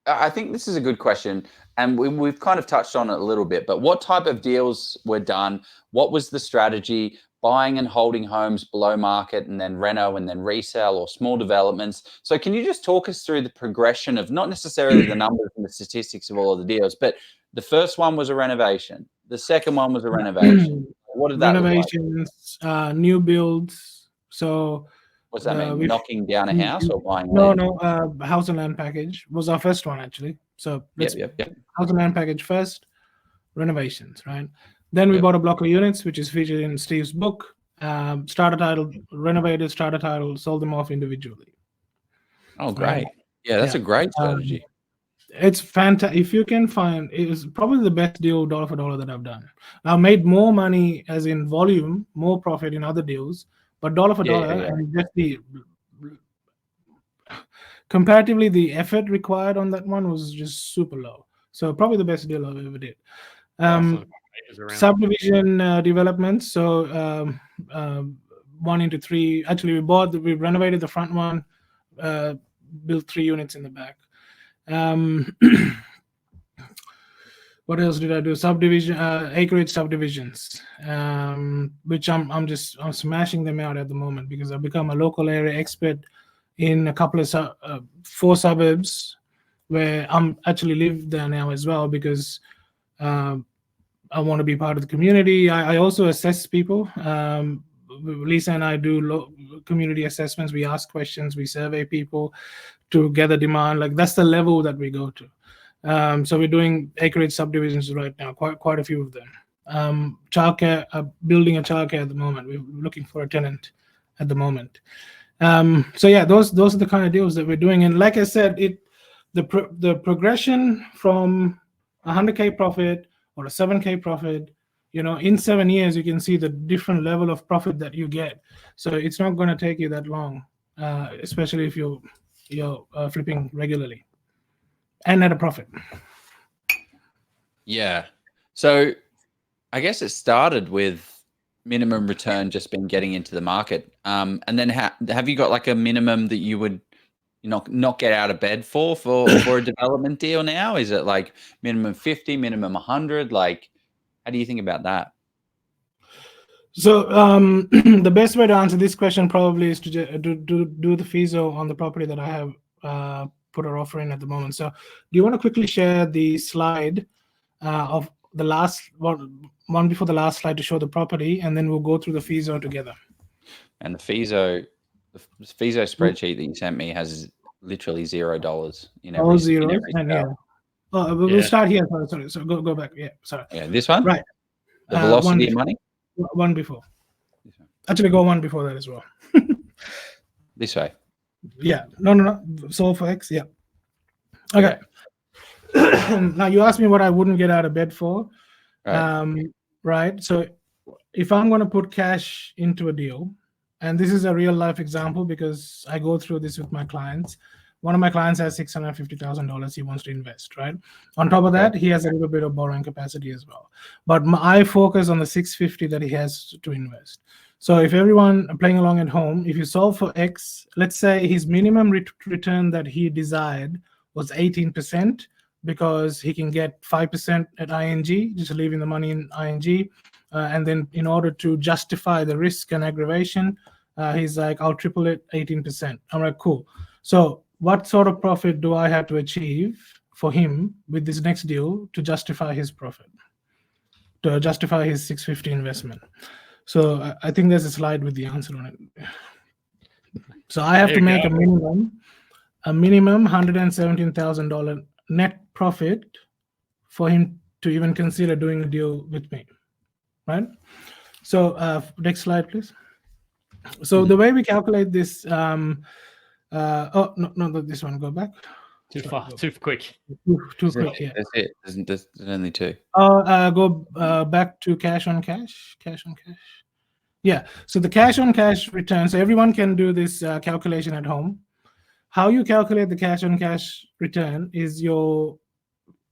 I think this is a good question, and we've kind of touched on it a little bit. But what type of deals were done? What was the strategy? Buying and holding homes below market and then reno and then resell or small developments. So can you just talk us through the progression of not necessarily the numbers and the statistics of all of the deals, but the first one was a renovation. The second one was a renovation. What did that renovations, look like? New builds. So what's that mean? Knocking down a house or buying land? No, house and land package was our first one actually. So let's yep. House and land package first, renovations, right? Then we bought a block of units, which is featured in Steve's book. Starter title, renovated, starter title, sold them off individually. Oh, great. Yeah, that's a great strategy. It's fantastic. If you can find, it was probably the best deal dollar for dollar that I've done. I made more money as in volume, more profit in other deals, but dollar for dollar, and just comparatively, the effort required on that one was just super low. So probably the best deal I've ever did. Subdivision developments. So 1 into 3. Actually, we renovated the front one, built 3 units in the back. What else did I do? Subdivision, acreage subdivisions, which I'm smashing them out at the moment because I've become a local area expert in a couple of 4 suburbs where I'm actually live there now as well because I want to be part of the community. I also assess people. Lisa and I do community assessments. We ask questions. We survey people to gather demand. Like that's the level that we go to. So we're doing acreage subdivisions right now, quite a few of them. Childcare, building a childcare at the moment. We're looking for a tenant at the moment. So yeah, those are the kind of deals that we're doing. And like I said, the progression from 100K profit or a 7K profit, in 7 years, you can see the different level of profit that you get. So it's not going to take you that long, especially if you're flipping regularly and at a profit. Yeah. So I guess it started with minimum return, just been getting into the market. And then have you got like a minimum that you would not get out of bed for a development deal now? Is it like minimum 50, minimum 100? Like, how do you think about that? So the best way to answer this question probably is to do the FISO on the property that I have put our offer in at the moment. So do you want to quickly share the slide of the last one before the last slide to show the property, and then we'll go through the FISO together. And the FISO spreadsheet that you sent me has literally $0 in every. All zeros, and yeah. Oh, we'll start here. Sorry. So go back. Yeah, sorry. Yeah, this one. Right. The velocity of money. One before. Actually, go one before that as well. This way. Yeah. No. Solve for X. Yeah. Okay. Now you asked me what I wouldn't get out of bed for. Right. Right. So if I'm going to put cash into a deal, and this is a real life example because I go through this with my clients. One of my clients has $650,000 he wants to invest, right? On top of that, he has a little bit of borrowing capacity as well. But I focus on the 650 that he has to invest. So if everyone playing along at home, if you solve for X, let's say his minimum return that he desired was 18% because he can get 5% at ING, just leaving the money in ING. And then in order to justify the risk and aggravation, he's like, I'll triple it 18%. I'm like, cool. So what sort of profit do I have to achieve for him with this next deal to justify his profit, to justify his 650 investment? So I think there's a slide with the answer on it. So I have to make a minimum $117,000 net profit for him to even consider doing a deal with me, right? So next slide, please. So the way we calculate this, no, this one, go back. Too far, too quick. Too quick, yeah. That's it. There's only two. Go back to cash on cash. Yeah, so the cash on cash return, so everyone can do this calculation at home. How you calculate the cash on cash return is your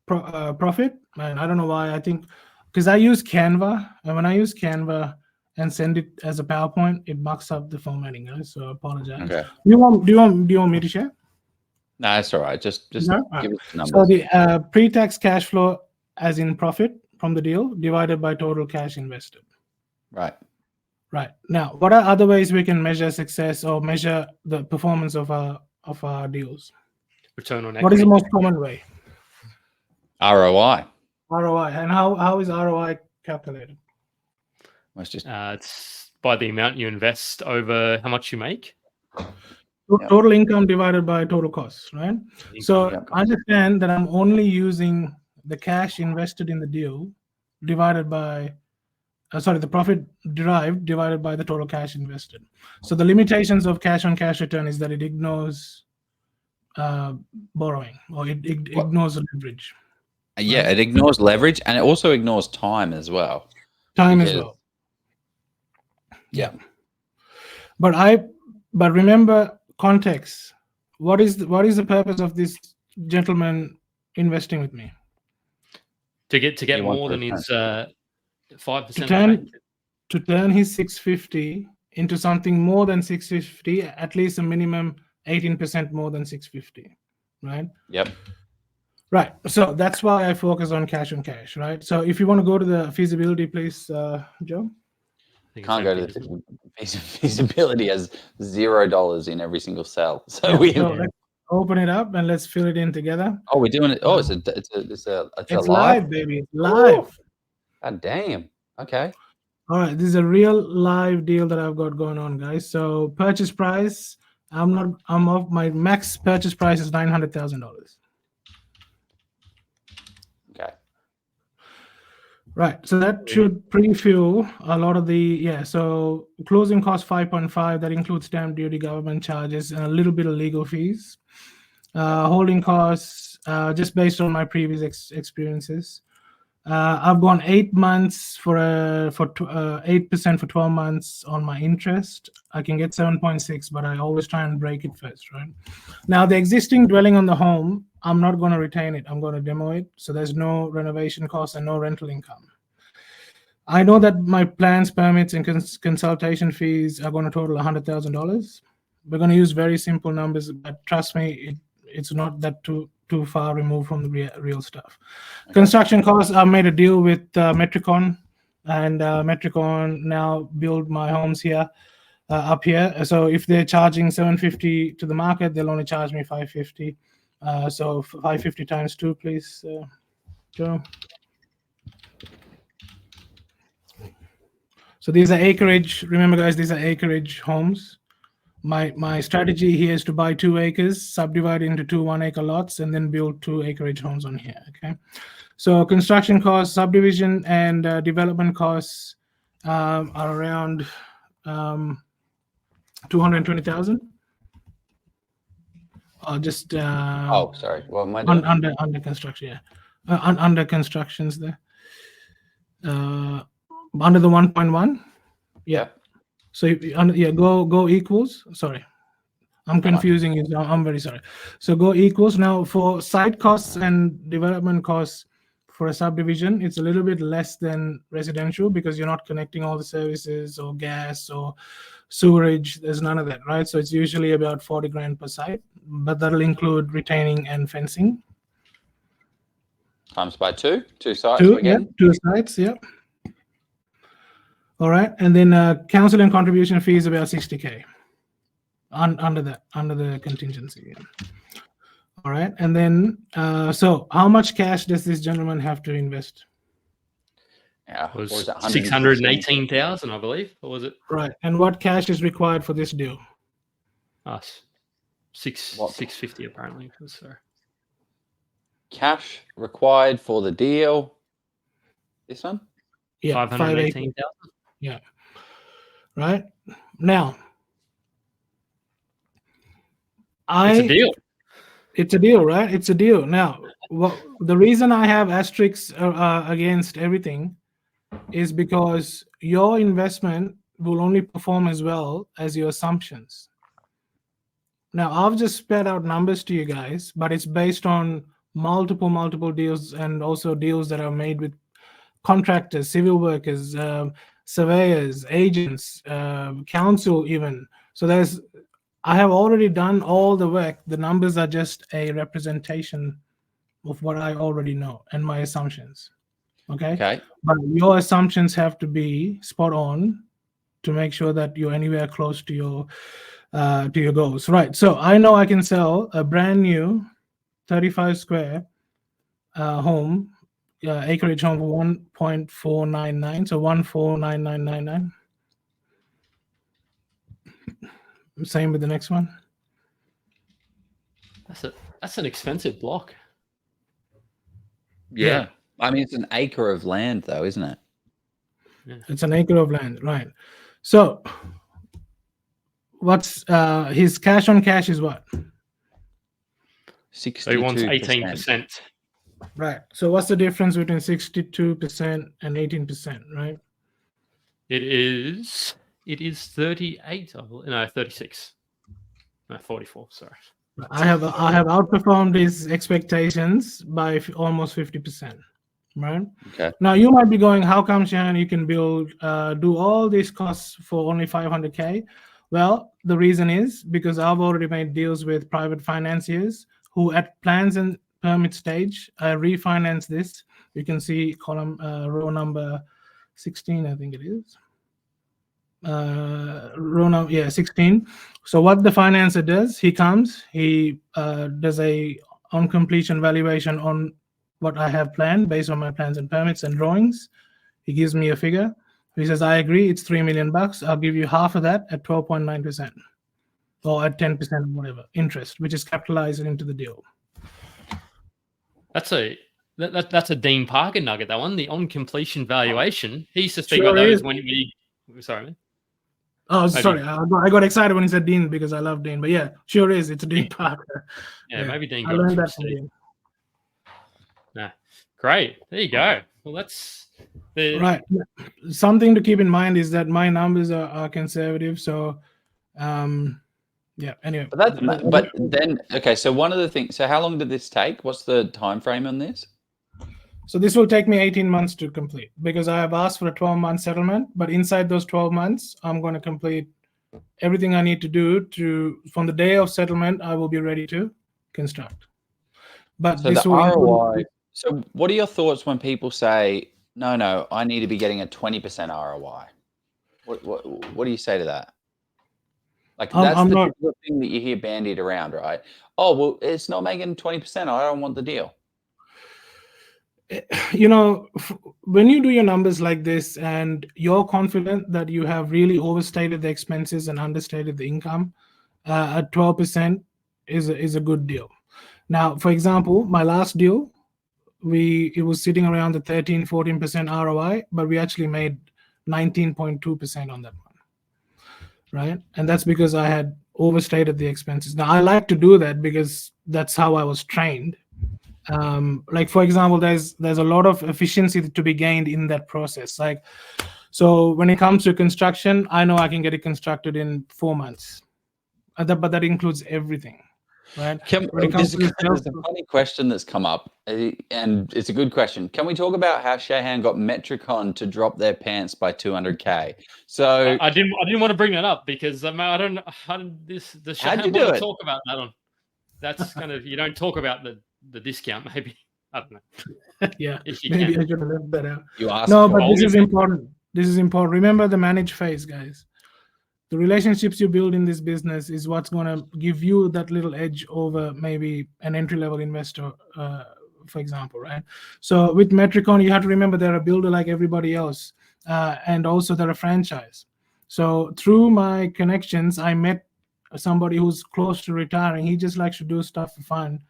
profit. And I don't know why, I think, because I use Canva, and when I use Canva and send it as a PowerPoint, it mucks up the formatting, guys, so I apologize. Okay. Do you want me to share? No, that's all right. Just give us the numbers. So the pre-tax cash flow, as in profit from the deal, divided by total cash invested. Right. Now, what are other ways we can measure success or measure the performance of our deals? Return on equity. What is the most common way? ROI. And how is ROI calculated? It's by the amount you invest over how much you make. Total income divided by total costs, right? So understand that I'm only using the cash invested in the deal divided by the profit derived divided by the total cash invested. So the limitations of cash on cash return is that it ignores borrowing, or it ignores leverage. Yeah, right? It ignores leverage, and it also ignores time as well. Yeah. But remember context. What is the purpose of this gentleman investing with me? To get more than his 5%. To turn his 650 into something more than 650, at least a minimum 18% more than 650, right? Yep. Right. So that's why I focus on cash on cash, right? So if you want to go to the feasibility, please, Joe. Can't go to the feasibility as $0 in every single cell. So let's open it up and let's fill it in together. Oh, we're doing it. Oh, it's live, baby. It's live. Ooh. God damn. Okay. All right. This is a real live deal that I've got going on, guys. So purchase price, I'm off. My max purchase price is $900,000. Okay. Right. So that should pre-fuel a lot of the, so closing cost 5.5, that includes stamp duty, government charges, and a little bit of legal fees. Holding costs, just based on my previous experiences. I've gone 8 months for 8% for 12 months on my interest. I can get 7.6, but I always try and break it first, right? Now, the existing dwelling on the home, I'm not going to retain it. I'm going to demo it. So there's no renovation costs and no rental income. I know that my plans, permits, and consultation fees are going to total $100,000. We're going to use very simple numbers, but trust me, it's not that too far removed from the real stuff. Okay. Construction costs, I made a deal with Metricon, and Metricon now build my homes here, up here. So if they're charging $750 to the market, they'll only charge me $550. So 550 times 2, please, Joe. So these are acreage. Remember, guys, these are acreage homes. My strategy here is to buy 2 acres, subdivide into 2 1-acre lots, and then build 2 acreage homes on here. Okay. So construction costs, subdivision, and development costs are around 220,000. Or just Oh, sorry. What am I doing? under construction, yeah. Under constructions there. Under the 1.1, yeah. So go equals. Sorry, I'm confusing you. I'm very sorry. So go equals. Now for site costs and development costs for a subdivision, it's a little bit less than residential because you're not connecting all the services or gas or sewerage. There's none of that, right? So it's usually about 40 grand per site, but that'll include retaining and fencing. Times by two sites Two again. Two sites, yeah. All right, and then council and contribution fees about 60K under the contingency. Yeah. All right, and then so how much cash does this gentleman have to invest? Yeah, It was what it, 618,000, I believe, or was it? Right, and what cash is required for this deal? Us, 650 apparently. So cash required for the deal? This one? Yeah, 518,000. Yeah. Right now, It's a deal. It's a deal, right? It's a deal. Now, the reason I have asterisks against everything is because your investment will only perform as well as your assumptions. Now, I've just spread out numbers to you guys, but it's based on multiple deals and also deals that are made with contractors, civil workers, surveyors, agents, council even. So I have already done all the work. The numbers are just a representation of what I already know and my assumptions. Okay. But your assumptions have to be spot on to make sure that you're anywhere close to your goals. Right. So I know I can sell a brand new 35 square home, acreage home for 1.499. So 149999. Same with the next one. That's an expensive block. Yeah. I mean, it's an acre of land, though, isn't it? Yeah. It's an acre of land, right? So, what's his cash on cash is what? 62%. So he wants 18%. Right. So, what's the difference between 62% and 18%? Right. It is 38. No, 36. No, 44. Sorry. I have outperformed his expectations by almost 50%. Right. Okay. Now you might be going, how come, Shehan, you can do all these costs for only 500K? Well, the reason is because I've already made deals with private financiers who, at plans and permit stage, refinance this. You can see row number 16, I think it is. Row number 16. So what the financer does, he comes, he does a on completion valuation on what I have planned based on my plans and permits and drawings. He gives me a figure. He says, I agree, it's $3 million. I'll give you half of that at 12.9% or at 10% or whatever interest, which is capitalized into the deal. That's a Dean Parker nugget, that one, the on completion valuation. He used to speak about those when we sorry, man. Oh, sorry. I got excited when he said Dean because I love Dean. But yeah, sure is. It's Dean Parker. Yeah, maybe Dean I learned that from Dean. Nah, great. There you go. Well, that's right. Something to keep in mind is that my numbers are conservative. So, yeah. Anyway. But then, okay. So one of the things. So how long did this take? What's the time frame on this? So this will take me 18 months to complete because I have asked for a 12-month settlement. But inside those 12 months, I'm going to complete everything I need to do from the day of settlement. I will be ready to construct. But so this the will ROI. So what are your thoughts when people say, no, I need to be getting a 20% ROI? What do you say to that? Like that's the thing that you hear bandied around, right? Oh, well, it's not making 20%. I don't want the deal. When you do your numbers like this and you're confident that you have really overstated the expenses and understated the income, at 12% is a good deal. Now, for example, my last deal, it was sitting around the 13-14% ROI, but we actually made 19.2% on that one. right? And that's because I had overstated the expenses. Now I like to do that because that's how I was trained. Like for example, there's a lot of efficiency to be gained in that process. Like, so when it comes to construction, I know I can get it constructed in 4 months, but that includes everything, right? When it comes There's to the a funny question that's come up, and it's a good question. Can we talk about how Shehan got Metricon to drop their pants by 200K? So I didn't want to bring that up because I don't does how'd you Shehan do want to it? talk about that on? That's kind of, you don't talk about the discount, maybe. I don't know. Yeah, If you maybe can. I should have left that out. You asked No, for but it. this is important. This is important. Remember the manage phase, guys. The relationships you build in this business is what's going to give you that little edge over maybe an entry-level investor, for example, right? So with Metricon, you have to remember they're a builder like everybody else, and also they're a franchise. So through my connections, I met somebody who's close to retiring. He just likes to do stuff for fun.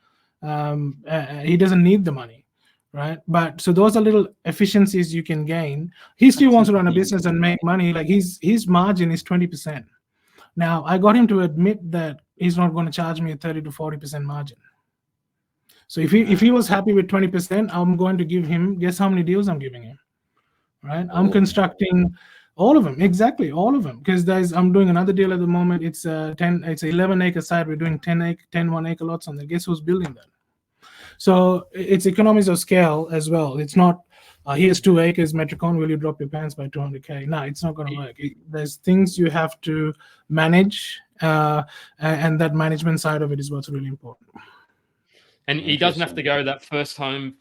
He doesn't need the money, right? But so those are little efficiencies you can gain. He still wants to run a business and make money. Like his margin is 20%. Now I got him to admit that he's not going to charge me a 30 to 40% margin. So if he was happy with 20%, I'm going to give him, guess how many deals I'm giving him, right? I'm constructing all of them, exactly all of them, because I'm doing another deal at the moment. It's an 11 acre site. We're doing 10 1 acre lots on there. Guess who's building that? So it's economies of scale as well. It's not here's 2 acres, Metricon, will you drop your pants by 200K? No, it's not going to work. There's things you have to manage, and that management side of it is what's really important. And he doesn't have to go that first home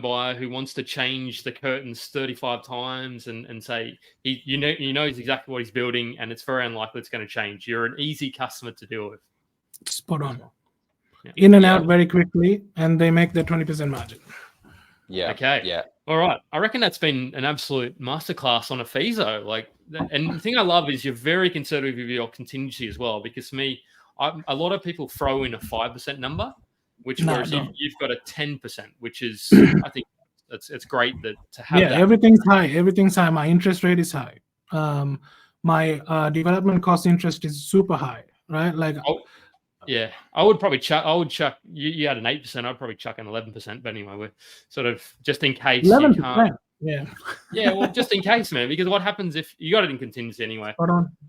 buyer who wants to change the curtains 35 times and say he knows exactly what he's building, and it's very unlikely it's going to change. You're an easy customer to deal with. Spot on. Yeah. In and out very quickly, and they make their 20% margin. Yeah. Okay. Yeah. All right. I reckon that's been an absolute masterclass on a FISO. And the thing I love is you're very conservative with your contingency as well, because for me, a lot of people throw in a 5% number, whereas you've got a 10%, which is, I think it's great to have that. Everything's high. Everything's high. My interest rate is high. My development cost interest is super high, right? Yeah, I would chuck. You had an 8%. I'd probably chuck an 11%. But anyway, we're sort of just in case 11%, you can't. Yeah. Well, just in case, man. Because what happens if you got it in contingency anyway?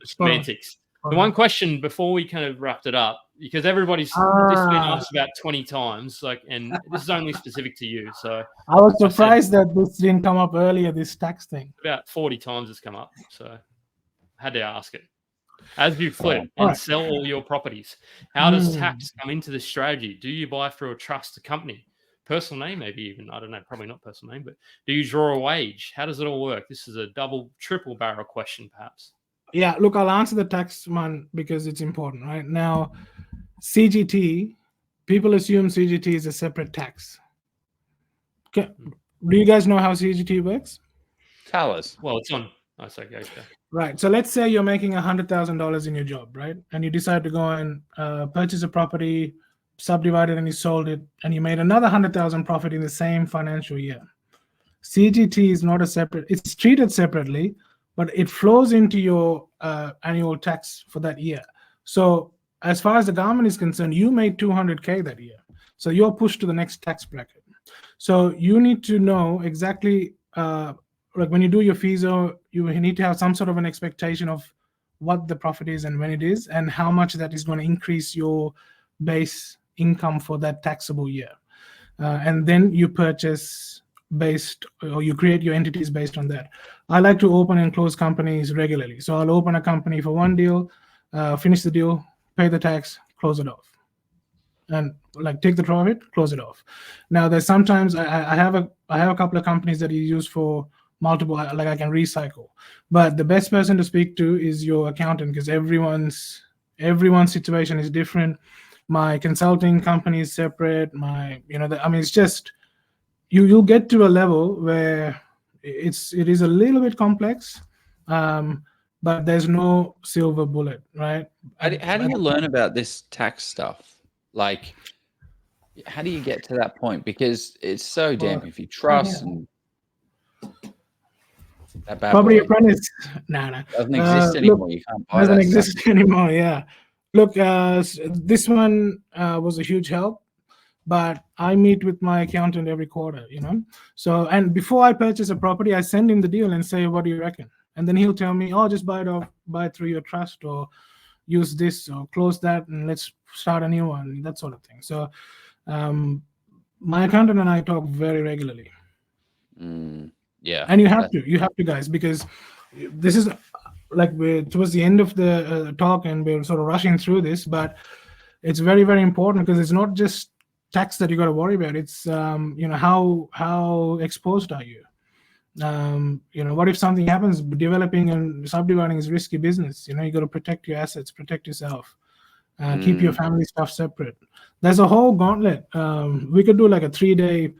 Semantics. The one question before we kind of wrapped it up, because everybody's just been asked about 20 times, and this is only specific to you. So I was surprised that this didn't come up earlier. This tax thing. About 40 times it's come up. So I had to ask it. As you flip and sell all your properties, how does tax come into this strategy? Do you buy through a trust company? Personal name, maybe even, I don't know, probably not personal name, but do you draw a wage? How does it all work? This is a double, triple barrel question, perhaps. Yeah, look, I'll answer the tax one because it's important, right? Now, CGT, people assume CGT is a separate tax. Okay. Do you guys know how CGT works? Tell us. Well, it's on. Okay. Right. So let's say you're making $100,000 in your job, right? And you decide to go and purchase a property, subdivide it, and you sold it, and you made another $100,000 profit in the same financial year. CGT is not a separate. It's treated separately, but it flows into your annual tax for that year. So as far as the government is concerned, you made $200K that year. So you're pushed to the next tax bracket. So you need to know exactly. Like when you do your FISO, you need to have some sort of an expectation of what the profit is and when it is, and how much that is going to increase your base income for that taxable year. And then you purchase or you create your entities based on that. I like to open and close companies regularly. So I'll open a company for one deal, finish the deal, pay the tax, close it off. And take the profit, close it off. Now there's sometimes I have a couple of companies that you use for multiple, I can recycle, but the best person to speak to is your accountant, because everyone's situation is different. My consulting company is separate. It's just you'll get to a level where it is a little bit complex, but there's no silver bullet, right? How do you learn about this tax stuff? How do you get to that point? Because it's so damn if you trust and That bad Property boy apprentice. No. doesn't exist anymore. You can't buy Doesn't that exist stuff. anymore. Yeah. Look, this one was a huge help, but I meet with my accountant every quarter, So, and before I purchase a property, I send him the deal and say, what do you reckon? And then he'll tell me, oh, just buy it through your trust, or use this, or close that, and let's start a new one, that sort of thing. So, my accountant and I talk very regularly. Yeah. And you have to, guys, because this is like we're towards the end of the talk, and we're sort of rushing through this, but it's very, very important, because it's not just tax that you got to worry about. It's how exposed are you? What if something happens? Developing and subdividing is risky business. You got to protect your assets, protect yourself, keep your family stuff separate. There's a whole gauntlet. We could do like a 3-day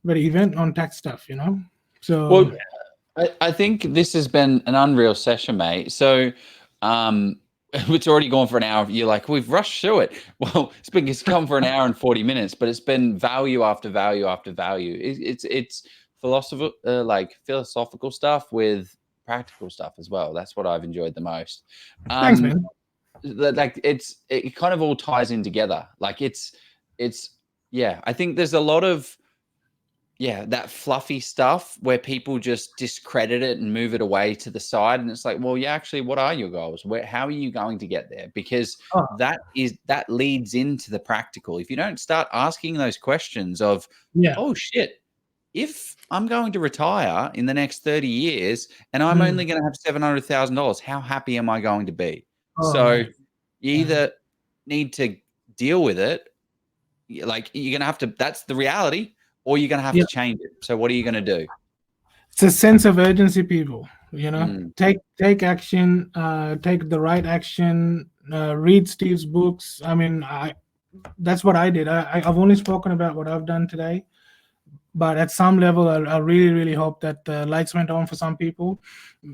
event on tax stuff. So well, I think this has been an unreal session, mate. So it's already gone for an hour. You're like, we've rushed through it. Well, it's gone for an hour and 40 minutes, but it's been value after value after value. It's philosophical stuff with practical stuff as well. That's what I've enjoyed the most. Thanks, man. Like it kind of all ties in together. Like it's I think there's a lot of that fluffy stuff where people just discredit it and move it away to the side. And it's like, well, actually, what are your goals? How are you going to get there? Because that leads into the practical. If you don't start asking those questions of, oh shit, if I'm going to retire in the next 30 years and I'm only going to have $700,000, how happy am I going to be? You either need to deal with it, like you're going to have to, that's the reality, or you're going to have to change it. So what are you going to do? It's a sense of urgency, people. Take action, take the right action, read Steve's books. I mean, that's what I did. I've only spoken about what I've done today, but at some level, I really, really hope that the lights went on for some people.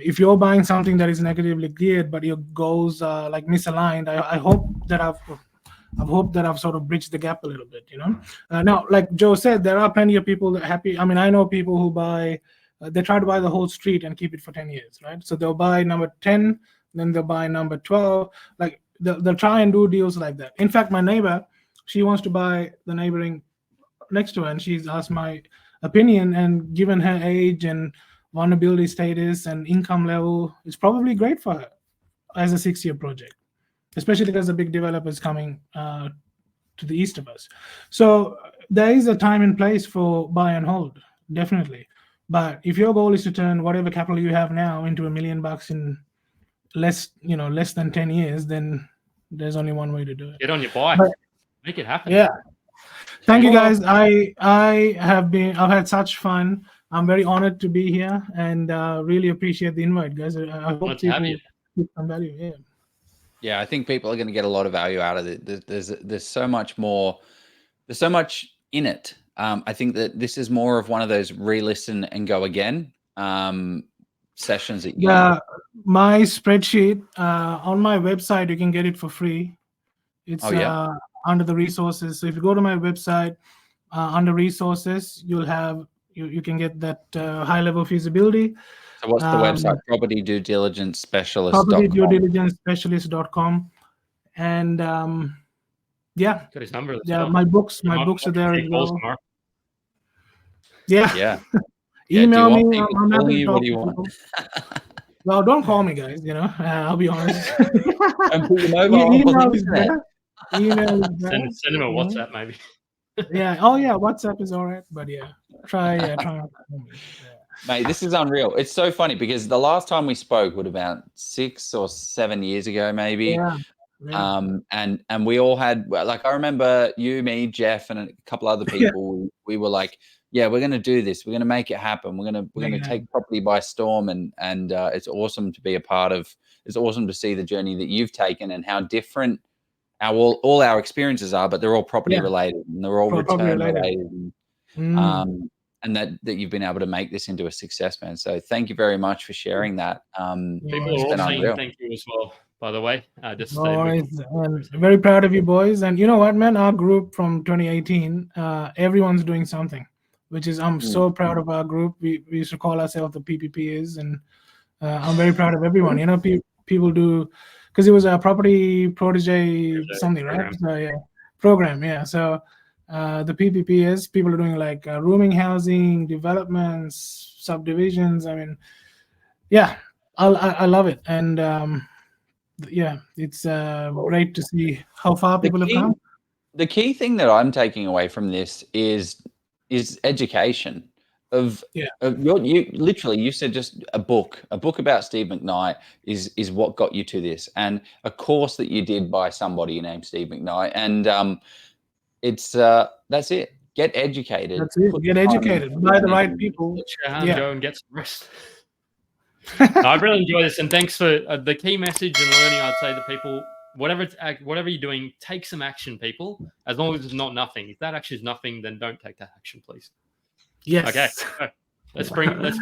If you're buying something that is negatively geared, but your goals are like misaligned, I hope that I've sort of bridged the gap a little bit, Now, like Joe said, there are plenty of people that are happy. I mean, I know people who buy, they try to buy the whole street and keep it for 10 years, right? So they'll buy number 10, then they'll buy number 12. Like they'll try and do deals like that. In fact, my neighbor, she wants to buy the neighboring next to her, and she's asked my opinion, and given her age and vulnerability status and income level, it's probably great for her as a 6-year project, especially because the big developer is coming to the east of us. So there is a time and place for buy and hold, definitely. But if your goal is to turn whatever capital you have now into $1 million in less than 10 years, then there's only one way to do it. Get on your bike, make it happen. Yeah. Thank you, guys. I've had such fun. I'm very honored to be here, and really appreciate the invite, guys. I hope people get some value. Yeah, I think people are going to get a lot of value out of it. There's so much more. There's so much in it. I think that this is more of one of those re-listen and go again sessions that you. Yeah, my spreadsheet on my website, you can get it for free. It's under the resources. So if you go to my website under resources, you can get that high level feasibility. So what's the website? Property Due Diligence Specialist. PropertyDueDiligenceSpecialist.com. And got his number. my books are there as well. Yeah. Email me. I'm happy to talk to people. Well, don't call me, guys. I'll be honest. And put your mobile email is better. Email is better. Send him a WhatsApp, maybe. Yeah. Oh, yeah. WhatsApp is all right, but try not to call me. Mate, this is unreal. It's so funny because the last time we spoke would have been about 6 or 7 years ago, maybe. Yeah. And we all had, like, I remember you, me, Jeff, and a couple other people. We were like, yeah, we're going to do this. We're going to make it happen. We're going to take property by storm, and it's awesome to be a part of. It's awesome to see the journey that you've taken and how different all our experiences are, but they're all property related, and they're all return related. And that you've been able to make this into a success, man. So thank you very much for sharing that. People are all saying thank you as well, by the way. I'm very proud of you boys. And you know what, man? Our group from 2018, everyone's doing something. which is I'm so proud of our group. We used to call ourselves the PPPs, and I'm very proud of everyone. You know, people do, because it was a property protege something, right? Program. So yeah, program, yeah. So the PPPs, people are doing like rooming housing, developments, subdivisions. I mean, yeah, I love it, and yeah, it's great to see how far people have come. The key thing that I'm taking away from this is education of you said just a book about Steve McKnight is what got you to this, and a course that you did by somebody named Steve McKnight, and it's that's it. Get educated. That's it. Get educated by the right people. Go and get some rest. I really enjoy this, and thanks for the key message and learning. I'd say to people, whatever you're doing, take some action, people. As long as it's not nothing. If that action is nothing, then don't take that action, please. Yes. Okay. Let's bring us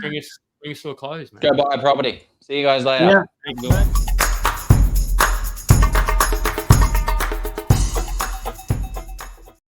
to a close, man. Go buy a property. See you guys later. Yeah.